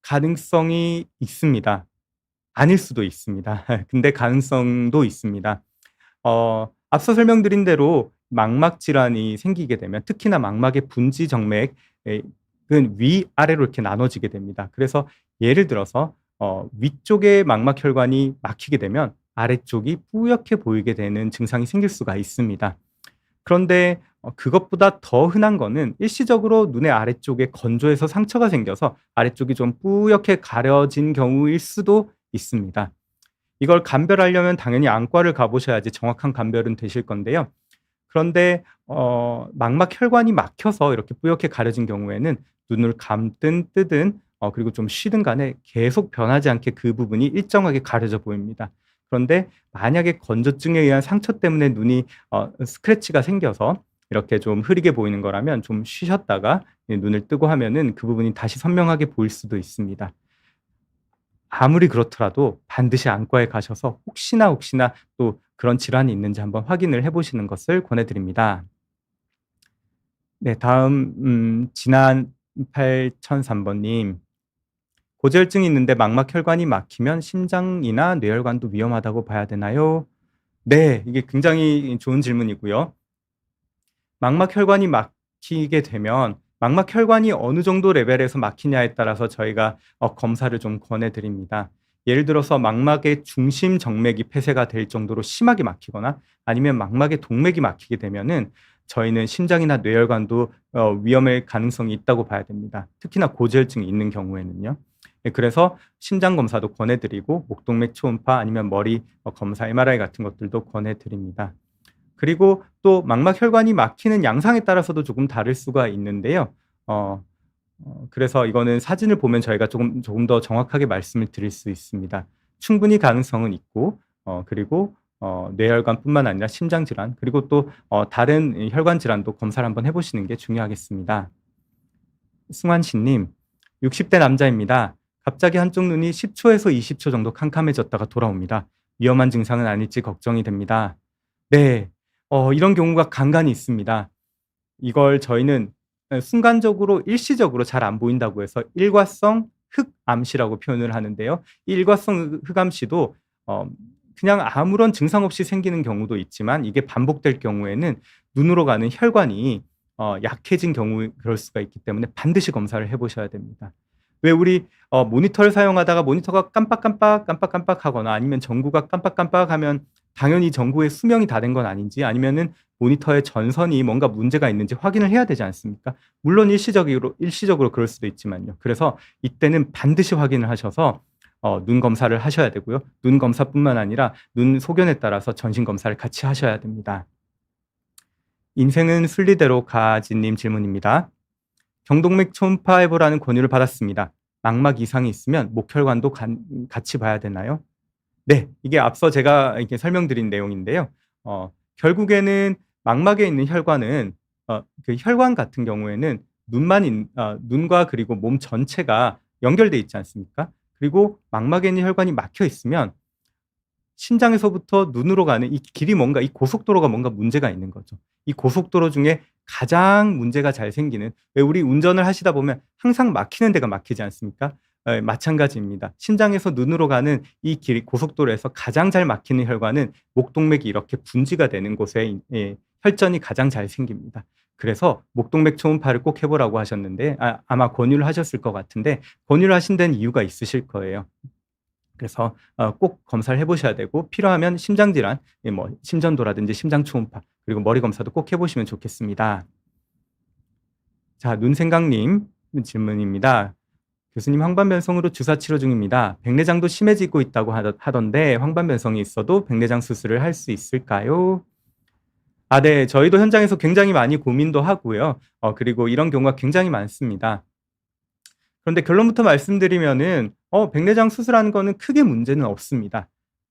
가능성이 있습니다. 아닐 수도 있습니다. 근데 가능성도 있습니다. 앞서 설명드린 대로 망막 질환이 생기게 되면 특히나 망막의 분지 정맥 은 위아래로 이렇게 나눠지게 됩니다. 그래서 예를 들어서 위쪽의 망막 혈관이 막히게 되면 아래쪽이 뿌옇게 보이게 되는 증상이 생길 수가 있습니다. 그런데 그것보다 더 흔한 거는 일시적으로 눈의 아래쪽에 건조해서 상처가 생겨서 아래쪽이 좀 뿌옇게 가려진 경우일 수도 있습니다. 이걸 감별하려면 당연히 안과를 가 보셔야지 정확한 감별은 되실 건데요. 그런데 망막 혈관이 막혀서 이렇게 뿌옇게 가려진 경우에는 눈을 감든 뜨든 그리고 좀 쉬든 간에 계속 변하지 않게 그 부분이 일정하게 가려져 보입니다. 그런데 만약에 건조증에 의한 상처 때문에 눈이 스크래치가 생겨서 이렇게 좀 흐리게 보이는 거라면 좀 쉬셨다가 눈을 뜨고 하면은 그 부분이 다시 선명하게 보일 수도 있습니다. 아무리 그렇더라도 반드시 안과에 가셔서 혹시나 또 그런 질환이 있는지 한번 확인을 해 보시는 것을 권해 드립니다. 네, 다음 지난 8003번 님. 고지혈증이 있는데 막막 혈관이 막히면 심장이나 뇌혈관도 위험하다고 봐야 되나요? 네, 이게 굉장히 좋은 질문이고요. 망막 혈관이 막히게 되면 망막 혈관이 어느 정도 레벨에서 막히냐에 따라서 저희가 검사를 좀 권해 드립니다. 예를 들어서 망막의 중심 정맥이 폐쇄가 될 정도로 심하게 막히거나 아니면 망막의 동맥이 막히게 되면은 저희는 심장이나 뇌혈관도 위험할 가능성이 있다고 봐야 됩니다. 특히나 고지혈증이 있는 경우에는요. 그래서 심장 검사도 권해 드리고 목동맥 초음파 아니면 머리 검사 MRI 같은 것들도 권해 드립니다. 그리고 또 망막 혈관이 막히는 양상에 따라서도 조금 다를 수가 있는데요. 어 그래서 이거는 사진을 보면 저희가 조금 더 정확하게 말씀을 드릴 수 있습니다. 충분히 가능성은 있고 그리고 뇌혈관뿐만 아니라 심장 질환 그리고 또 다른 이 혈관 질환도 검사를 한번 해 보시는 게 중요하겠습니다. 승환 씨님, 60대 남자입니다. 갑자기 한쪽 눈이 10초에서 20초 정도 캄캄해졌다가 돌아옵니다. 위험한 증상은 아닐지 걱정이 됩니다. 네. 이런 경우가 간간이 있습니다. 이걸 저희는 순간적으로 일시적으로 잘 안 보인다고 해서 일과성 흑암시라고 표현을 하는데요. 이 일과성 흑암시도 어 그냥 아무런 증상 없이 생기는 경우도 있지만 이게 반복될 경우에는 눈으로 가는 혈관이 약해진 경우 그럴 수가 있기 때문에 반드시 검사를 해 보셔야 됩니다. 왜 우리 모니터를 사용하다가 모니터가 깜빡깜빡하거나 아니면 전구가 깜빡깜빡하면 당연히 전구의 수명이 다 된 건 아닌지 아니면은 모니터의 전선이 뭔가 문제가 있는지 확인을 해야 되지 않습니까? 물론 일시적으로 그럴 수도 있지만요. 그래서 이때는 반드시 확인을 하셔서 눈 검사를 하셔야 되고요. 눈 검사뿐만 아니라 눈 소견에 따라서 전신 검사를 같이 하셔야 됩니다. 인생은 순리대로 가지 님 질문입니다. 경동맥 초음파 해보라는 권유를 받았습니다. 망막 이상이 있으면 목혈관도 같이 봐야 되나요? 네. 이게 앞서 제가 이렇게 설명드린 내용인데요. 결국에는 망막에 있는 혈관은 그 혈관 같은 경우에는 눈과 그리고 몸 전체가 연결돼 있지 않습니까? 그리고 망막에 있는 혈관이 막혀 있으면 심장에서부터 눈으로 가는 이 길이 뭔가 이 고속도로가 뭔가 문제가 있는 거죠. 이 고속도로 중에 가장 문제가 잘 생기는 왜 우리 운전을 하시다 보면 항상 막히는 데가 막히지 않습니까? 마찬가지입니다. 심장에서 눈으로 가는 이 길 고속도로에서 가장 잘 막히는 혈관은 목동맥이 이렇게 분지가 되는 곳에 혈전이 가장 잘 생깁니다. 그래서 목동맥 초음파를 꼭 해보라고 하셨는데 아마 권유를 하셨을 것 같은데 권유를 하신 데는 이유가 있으실 거예요. 그래서 꼭 검사를 해보셔야 되고 필요하면 심장질환, 뭐 심전도라든지 심장 초음파 그리고 머리 검사도 꼭 해보시면 좋겠습니다. 자, 눈생각님 질문입니다. 교수님 황반변성으로 주사 치료 중입니다. 백내장도 심해지고 있다고 하던데 황반변성이 있어도 백내장 수술을 할 수 있을까요? 네. 저희도 현장에서 굉장히 많이 고민도 하고요. 그리고 이런 경우가 굉장히 많습니다. 그런데 결론부터 말씀드리면은 백내장 수술하는 거는 크게 문제는 없습니다.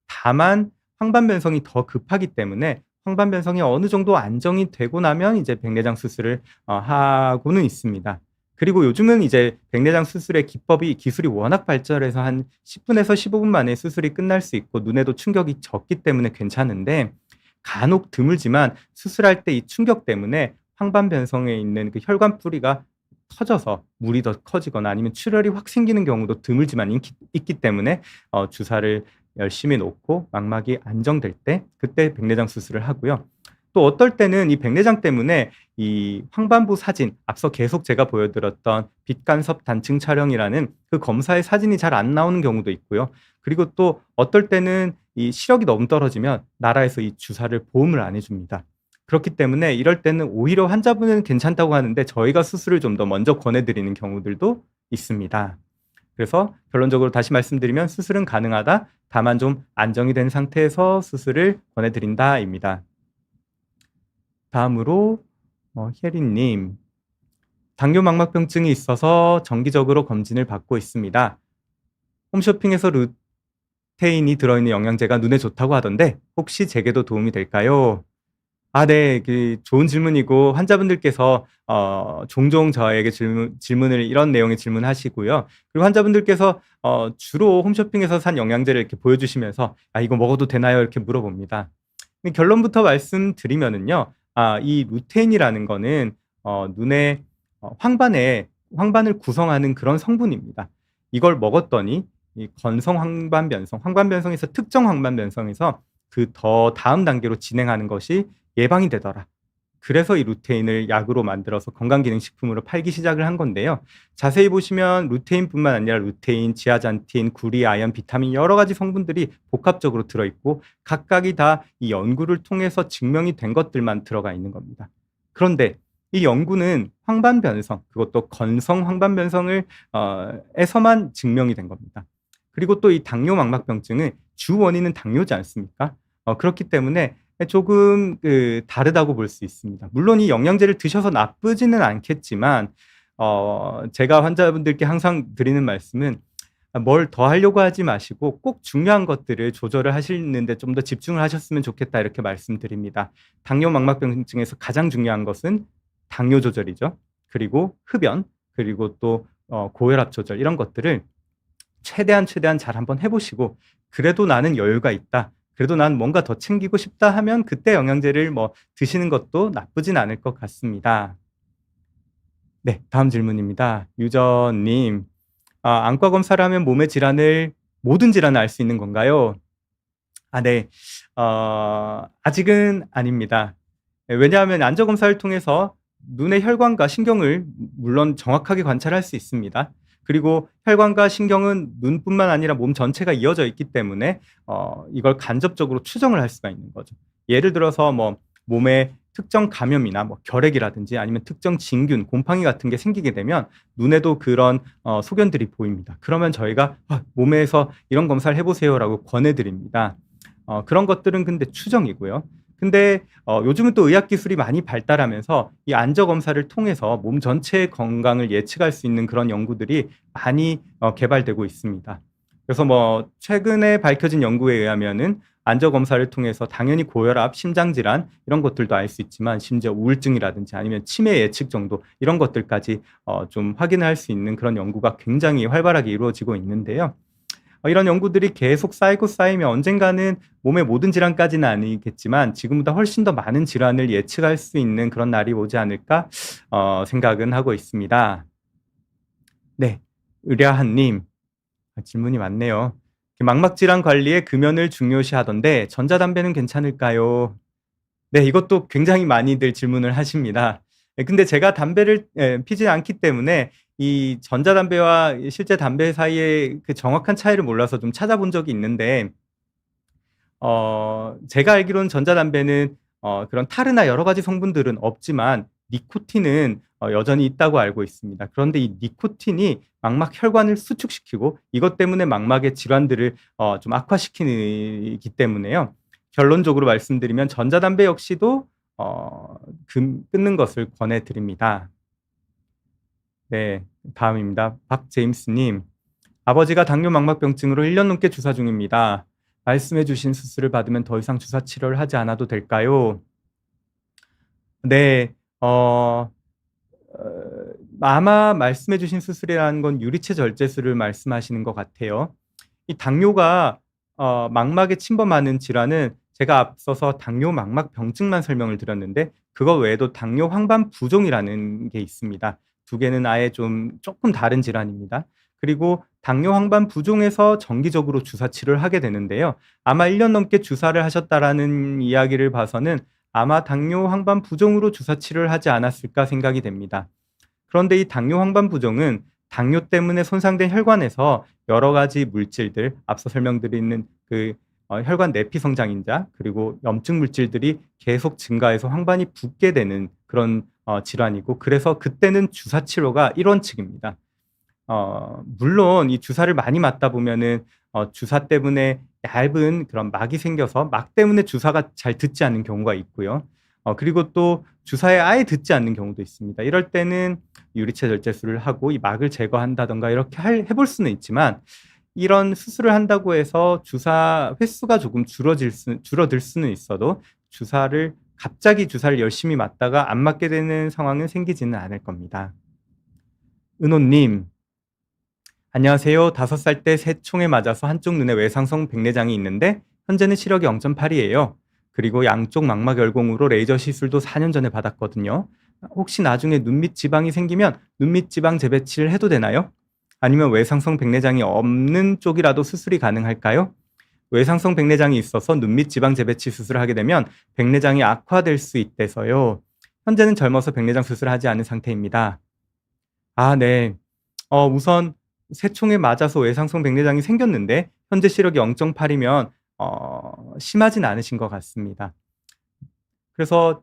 다만 황반변성이 더 급하기 때문에 황반변성이 어느 정도 안정이 되고 나면 이제 백내장 수술을 하고는 있습니다. 그리고 요즘은 이제 백내장 수술의 기술이 워낙 발전해서 한 10분에서 15분 만에 수술이 끝날 수 있고 눈에도 충격이 적기 때문에 괜찮은데 간혹 드물지만 수술할 때 이 충격 때문에 황반변성에 있는 그 혈관 뿌리가 터져서 물이 더 커지거나 아니면 출혈이 확 생기는 경우도 드물지만 있기 때문에 주사를 열심히 놓고 망막이 안정될 때 그때 백내장 수술을 하고요. 또 어떨 때는 이 백내장 때문에 이 황반부 사진 앞서 계속 제가 보여드렸던 빛간섭 단층 촬영이라는 그 검사의 사진이 잘 안 나오는 경우도 있고요. 그리고 또 어떨 때는 이 시력이 너무 떨어지면 나라에서 이 주사를 보험을 안 해줍니다. 그렇기 때문에 이럴 때는 오히려 환자분은 괜찮다고 하는데 저희가 수술을 좀 더 먼저 권해드리는 경우들도 있습니다. 그래서 결론적으로 다시 말씀드리면 수술은 가능하다. 다만 좀 안정이 된 상태에서 수술을 권해드린다입니다. 다음으로 혜리님. 당뇨망막병증이 있어서 정기적으로 검진을 받고 있습니다. 홈쇼핑에서 루테인이 들어있는 영양제가 눈에 좋다고 하던데 혹시 제게도 도움이 될까요? 네. 좋은 질문이고 환자분들께서 종종 저에게 질문을 이런 내용의 질문하시고요. 그리고 환자분들께서 주로 홈쇼핑에서 산 영양제를 이렇게 보여주시면서 이거 먹어도 되나요? 이렇게 물어봅니다. 근데 결론부터 말씀드리면은요. 이 루테인이라는 거는 눈의 황반을 구성하는 그런 성분입니다. 이걸 먹었더니 이 건성 황반변성에서 특정 황반변성에서 그 더 다음 단계로 진행하는 것이 예방이 되더라. 그래서 이 루테인을 약으로 만들어서 건강기능식품으로 팔기 시작을 한 건데요. 자세히 보시면 루테인뿐만 아니라 루테인, 지아잔틴, 구리, 아연, 비타민 여러 가지 성분들이 복합적으로 들어있고 각각이 다 이 연구를 통해서 증명이 된 것들만 들어가 있는 겁니다. 그런데 이 연구는 황반변성, 그것도 건성 황반변성을 에서만 증명이 된 겁니다. 그리고 또 이 당뇨망막병증은 주 원인은 당뇨지 않습니까? 그렇기 때문에 조금 다르다고 볼 수 있습니다. 물론 이 영양제를 드셔서 나쁘지는 않겠지만 제가 환자분들께 항상 드리는 말씀은 뭘 더 하려고 하지 마시고 꼭 중요한 것들을 조절을 하시는데 좀 더 집중을 하셨으면 좋겠다 이렇게 말씀드립니다. 당뇨망막병증에서 가장 중요한 것은 당뇨 조절이죠. 그리고 흡연, 그리고 또 고혈압 조절 이런 것들을 최대한 잘 한번 해보시고 그래도 나는 여유가 있다. 그래도 난 뭔가 더 챙기고 싶다 하면 그때 영양제를 드시는 것도 나쁘진 않을 것 같습니다. 네, 다음 질문입니다. 유저님, 안과 검사를 하면 모든 질환을 알 수 있는 건가요? 네. 아직은 아닙니다. 왜냐하면 안저검사를 통해서 눈의 혈관과 신경을 물론 정확하게 관찰할 수 있습니다. 그리고 혈관과 신경은 눈뿐만 아니라 몸 전체가 이어져 있기 때문에 이걸 간접적으로 추정을 할 수가 있는 거죠. 예를 들어서 몸에 특정 감염이나 결핵이라든지 아니면 특정 진균, 곰팡이 같은 게 생기게 되면 눈에도 그런 소견들이 보입니다. 그러면 저희가 몸에서 이런 검사를 해보세요라고 권해드립니다. 그런 것들은 근데 추정이고요. 근데 요즘은 또 의학 기술이 많이 발달하면서 이 안저 검사를 통해서 몸 전체의 건강을 예측할 수 있는 그런 연구들이 많이 개발되고 있습니다. 그래서 최근에 밝혀진 연구에 의하면은 안저 검사를 통해서 당연히 고혈압, 심장 질환 이런 것들도 알 수 있지만 심지어 우울증이라든지 아니면 치매 예측 정도 이런 것들까지 좀 확인할 수 있는 그런 연구가 굉장히 활발하게 이루어지고 있는데요. 이런 연구들이 계속 쌓이고 쌓이면 언젠가는 몸의 모든 질환까지는 아니겠지만 지금보다 훨씬 더 많은 질환을 예측할 수 있는 그런 날이 오지 않을까 생각은 하고 있습니다. 네. 의뢰한 님. 질문이 많네요. 망막 질환 관리에 금연을 중요시하던데 전자담배는 괜찮을까요? 네. 이것도 굉장히 많이들 질문을 하십니다. 근데 제가 담배를 피지 않기 때문에 이 전자담배와 이 실제 담배 사이의 그 정확한 차이를 몰라서 좀 찾아본 적이 있는데 제가 알기로는 전자담배는 그런 타르나 여러 가지 성분들은 없지만 니코틴은 여전히 있다고 알고 있습니다. 그런데 이 니코틴이 망막 혈관을 수축시키고 이것 때문에 망막의 질환들을 좀 악화시키기 때문에요. 결론적으로 말씀드리면 전자담배 역시도 끊는 것을 권해 드립니다. 네. 다음입니다. 박제임스 님. 아버지가 당뇨 망막병증으로 1년 넘게 주사 중입니다. 말씀해 주신 수술을 받으면 더 이상 주사 치료를 하지 않아도 될까요? 네. 아마 말씀해 주신 수술이라는 건 유리체 절제술을 말씀하시는 것 같아요. 이 당뇨가 망막에 침범하는 질환은 제가 앞서서 당뇨 망막병증만 설명을 드렸는데 그거 외에도 당뇨 황반 부종이라는 게 있습니다. 두 개는 아예 좀 조금 다른 질환입니다. 그리고 당뇨 황반 부종에서 정기적으로 주사 치료를 하게 되는데요. 아마 1년 넘게 주사를 하셨다라는 이야기를 봐서는 아마 당뇨 황반 부종으로 주사 치료를 하지 않았을까 생각이 됩니다. 그런데 이 당뇨 황반 부종은 당뇨 때문에 손상된 혈관에서 여러 가지 물질들, 앞서 설명드리는 그 혈관 내피 성장인자 그리고 염증 물질들이 계속 증가해서 황반이 붓게 되는 그런 질환이고 그래서 그때는 주사 치료가 일원칙입니다. 물론 이 주사를 많이 맞다 보면은 주사 때문에 얇은 그런 막이 생겨서 막 때문에 주사가 잘 듣지 않는 경우가 있고요. 그리고 또 주사에 아예 듣지 않는 경우도 있습니다. 이럴 때는 유리체 절제술을 하고 이 막을 제거한다든가 이렇게 해볼 수는 있지만 이런 수술을 한다고 해서 주사 횟수가 조금 줄어들 수는 있어도 갑자기 주사를 열심히 맞다가 안 맞게 되는 상황은 생기지는 않을 겁니다. 은호님, 안녕하세요. 5살 때 새 총에 맞아서 한쪽 눈에 외상성 백내장이 있는데 현재는 시력이 0.8이에요. 그리고 양쪽 망막 열공으로 레이저 시술도 4년 전에 받았거든요. 혹시 나중에 눈밑 지방이 생기면 눈밑 지방 재배치를 해도 되나요? 아니면 외상성 백내장이 없는 쪽이라도 수술이 가능할까요? 외상성 백내장이 있어서 눈밑 지방 재배치 수술을 하게 되면 백내장이 악화될 수 있대서요. 현재는 젊어서 백내장 수술을 하지 않은 상태입니다. 아, 네. 우선 새총에 맞아서 외상성 백내장이 생겼는데 현재 시력이 0.8이면 심하진 않으신 것 같습니다. 그래서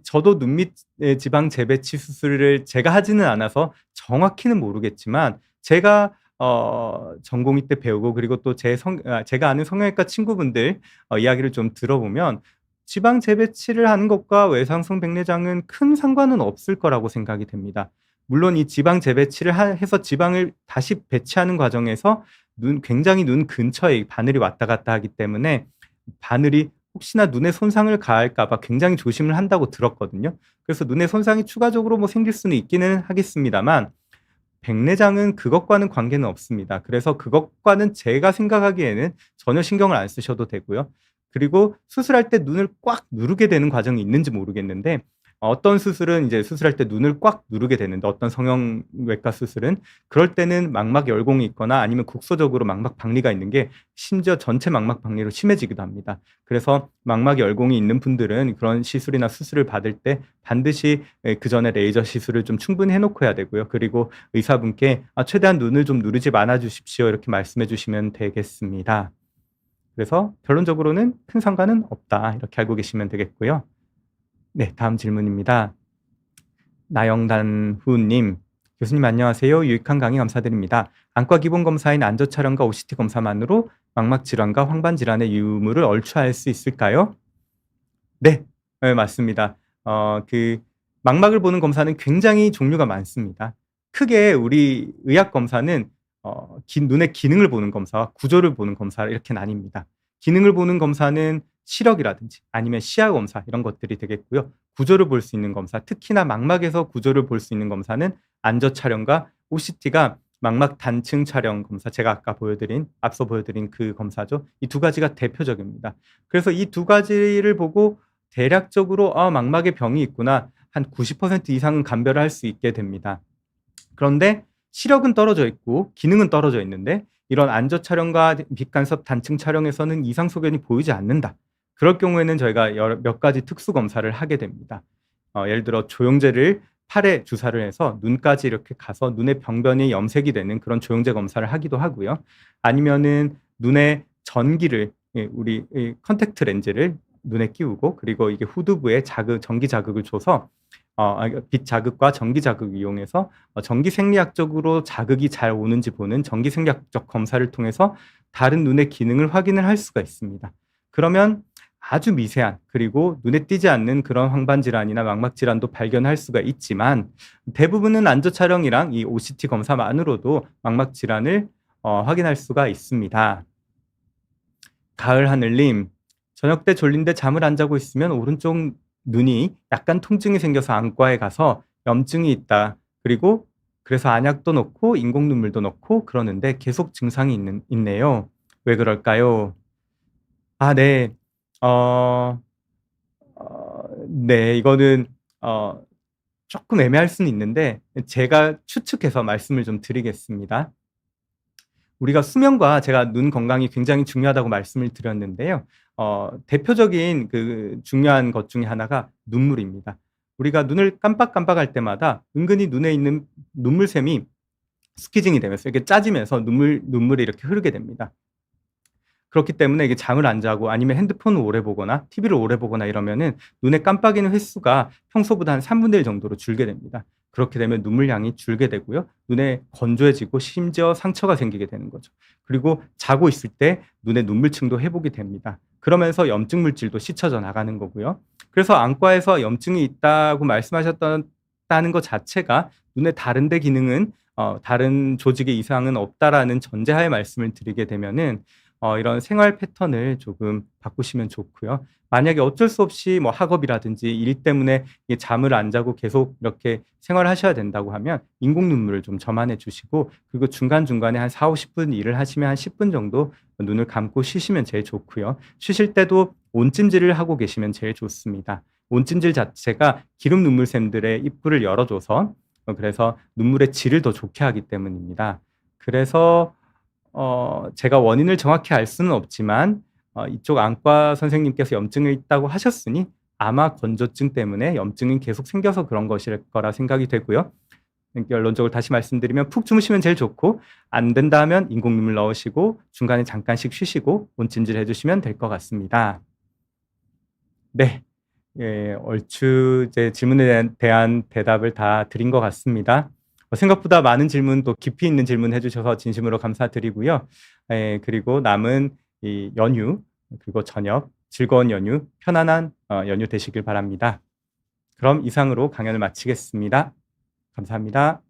저도 눈밑 지방 재배치 수술을 제가 하지는 않아서 정확히는 모르겠지만 제가 전공의 때 배우고 그리고 또 제가 아는 성형외과 친구분들 이야기를 좀 들어보면 지방 재배치를 하는 것과 외상성 백내장은 큰 상관은 없을 거라고 생각이 됩니다. 물론 이 지방 재배치를 해서 지방을 다시 배치하는 과정에서 굉장히 눈 근처에 바늘이 왔다 갔다 하기 때문에 바늘이 혹시나 눈에 손상을 가할까 봐 굉장히 조심을 한다고 들었거든요. 그래서 눈에 손상이 추가적으로 뭐 생길 수는 있기는 하겠습니다만 백내장은 그것과는 관계는 없습니다. 그래서 그것과는 제가 생각하기에는 전혀 신경을 안 쓰셔도 되고요. 그리고 수술할 때 눈을 꽉 누르게 되는 과정이 있는지 모르겠는데 어떤 수술은 이제 수술할 때 눈을 꽉 누르게 되는데 어떤 성형외과 수술은 그럴 때는 망막 열공이 있거나 아니면 국소적으로 망막 박리가 있는 게 심지어 전체 망막 박리로 심해지기도 합니다. 그래서 망막 열공이 있는 분들은 그런 시술이나 수술을 받을 때 반드시 그 전에 레이저 시술을 좀 충분히 해놓고 해야 되고요. 그리고 의사분께 최대한 눈을 좀 누르지 말아 주십시오 이렇게 말씀해 주시면 되겠습니다. 그래서 결론적으로는 큰 상관은 없다 이렇게 알고 계시면 되겠고요. 네, 다음 질문입니다. 나영단후님, 교수님 안녕하세요. 유익한 강의 감사드립니다. 안과 기본 검사인 안저 촬영과 OCT 검사만으로 망막 질환과 황반 질환의 유무를 얼추할 수 있을까요? 네, 네, 맞습니다. 그 망막을 보는 검사는 굉장히 종류가 많습니다. 크게 우리 의학 검사는 눈의 기능을 보는 검사와 구조를 보는 검사 이렇게 나뉩니다. 기능을 보는 검사는 시력이라든지 아니면 시야 검사 이런 것들이 되겠고요. 구조를 볼 수 있는 검사, 특히나 망막에서 구조를 볼 수 있는 검사는 안저 촬영과 OCT가 망막 단층 촬영 검사, 제가 앞서 보여드린 그 검사죠. 이 두 가지가 대표적입니다. 그래서 이 두 가지를 보고 대략적으로 망막에 병이 있구나, 한 90% 이상은 감별을 할 수 있게 됩니다. 그런데 시력은 떨어져 있고 기능은 떨어져 있는데 이런 안저 촬영과 빛간섭 단층 촬영에서는 이상 소견이 보이지 않는다. 그럴 경우에는 저희가 몇 가지 특수 검사를 하게 됩니다. 예를 들어 조영제를 팔에 주사를 해서 눈까지 이렇게 가서 눈의 병변이 염색이 되는 그런 조영제 검사를 하기도 하고요. 아니면은 눈에 전기를, 우리 컨택트 렌즈를 눈에 끼우고, 그리고 이게 후두부에 전기 자극을 줘서 빛 자극과 전기 자극을 이용해서 전기 생리학적으로 자극이 잘 오는지 보는 전기 생리학적 검사를 통해서 다른 눈의 기능을 확인을 할 수가 있습니다. 그러면 아주 미세한, 그리고 눈에 띄지 않는 그런 황반 질환이나 망막 질환도 발견할 수가 있지만, 대부분은 안저 촬영이랑 이 OCT 검사만으로도 망막 질환을 확인할 수가 있습니다. 가을 하늘님, 저녁 때 졸린데 잠을 안 자고 있으면 오른쪽 눈이 약간 통증이 생겨서 안과에 가서 염증이 있다. 그리고 그래서 안약도 넣고 인공 눈물도 넣고 그러는데 계속 증상이 있네요. 왜 그럴까요? 네. 어, 네, 이거는 조금 애매할 수는 있는데 제가 추측해서 말씀을 좀 드리겠습니다. 우리가 수면과, 제가 눈 건강이 굉장히 중요하다고 말씀을 드렸는데요. 대표적인 그 중요한 것 중에 하나가 눈물입니다. 우리가 눈을 깜빡깜빡할 때마다 은근히 눈에 있는 눈물샘이 스퀴징이 되면서 이렇게 짜지면서 눈물이 이렇게 흐르게 됩니다. 그렇기 때문에 이게 잠을 안 자고 아니면 핸드폰을 오래 보거나 TV를 오래 보거나 이러면은 눈에 깜빡이는 횟수가 평소보다 한 3분의 1 정도로 줄게 됩니다. 그렇게 되면 눈물량이 줄게 되고요. 눈에 건조해지고 심지어 상처가 생기게 되는 거죠. 그리고 자고 있을 때 눈의 눈물층도 회복이 됩니다. 그러면서 염증 물질도 씻혀져 나가는 거고요. 그래서 안과에서 염증이 있다고 말씀하셨다는 것 자체가 눈의 다른 데 기능은, 다른 조직의 이상은 없다라는 전제하에 말씀을 드리게 되면은 이런 생활 패턴을 조금 바꾸시면 좋고요. 만약에 어쩔 수 없이 뭐 학업이라든지 일 때문에 잠을 안 자고 계속 이렇게 생활하셔야 된다고 하면 인공 눈물을 좀 점안해 주시고, 그리고 중간중간에 한 40-50분 일을 하시면 한 10분 정도 눈을 감고 쉬시면 제일 좋고요. 쉬실 때도 온찜질을 하고 계시면 제일 좋습니다. 온찜질 자체가 기름 눈물샘들의 입구를 열어줘서 그래서 눈물의 질을 더 좋게 하기 때문입니다. 그래서 제가 원인을 정확히 알 수는 없지만 이쪽 안과 선생님께서 염증이 있다고 하셨으니 아마 건조증 때문에 염증이 계속 생겨서 그런 것일 거라 생각이 되고요. 결론적으로 다시 말씀드리면 푹 주무시면 제일 좋고, 안 된다 하면 인공 눈물 넣으시고 중간에 잠깐씩 쉬시고 온찜질 해주시면 될 것 같습니다. 네, 얼추 제 질문에 대한 대답을 다 드린 것 같습니다. 생각보다 많은 질문, 또 깊이 있는 질문 해주셔서 진심으로 감사드리고요. 그리고 남은 이 연휴, 그리고 저녁 즐거운 연휴, 편안한 연휴 되시길 바랍니다. 그럼 이상으로 강연을 마치겠습니다. 감사합니다.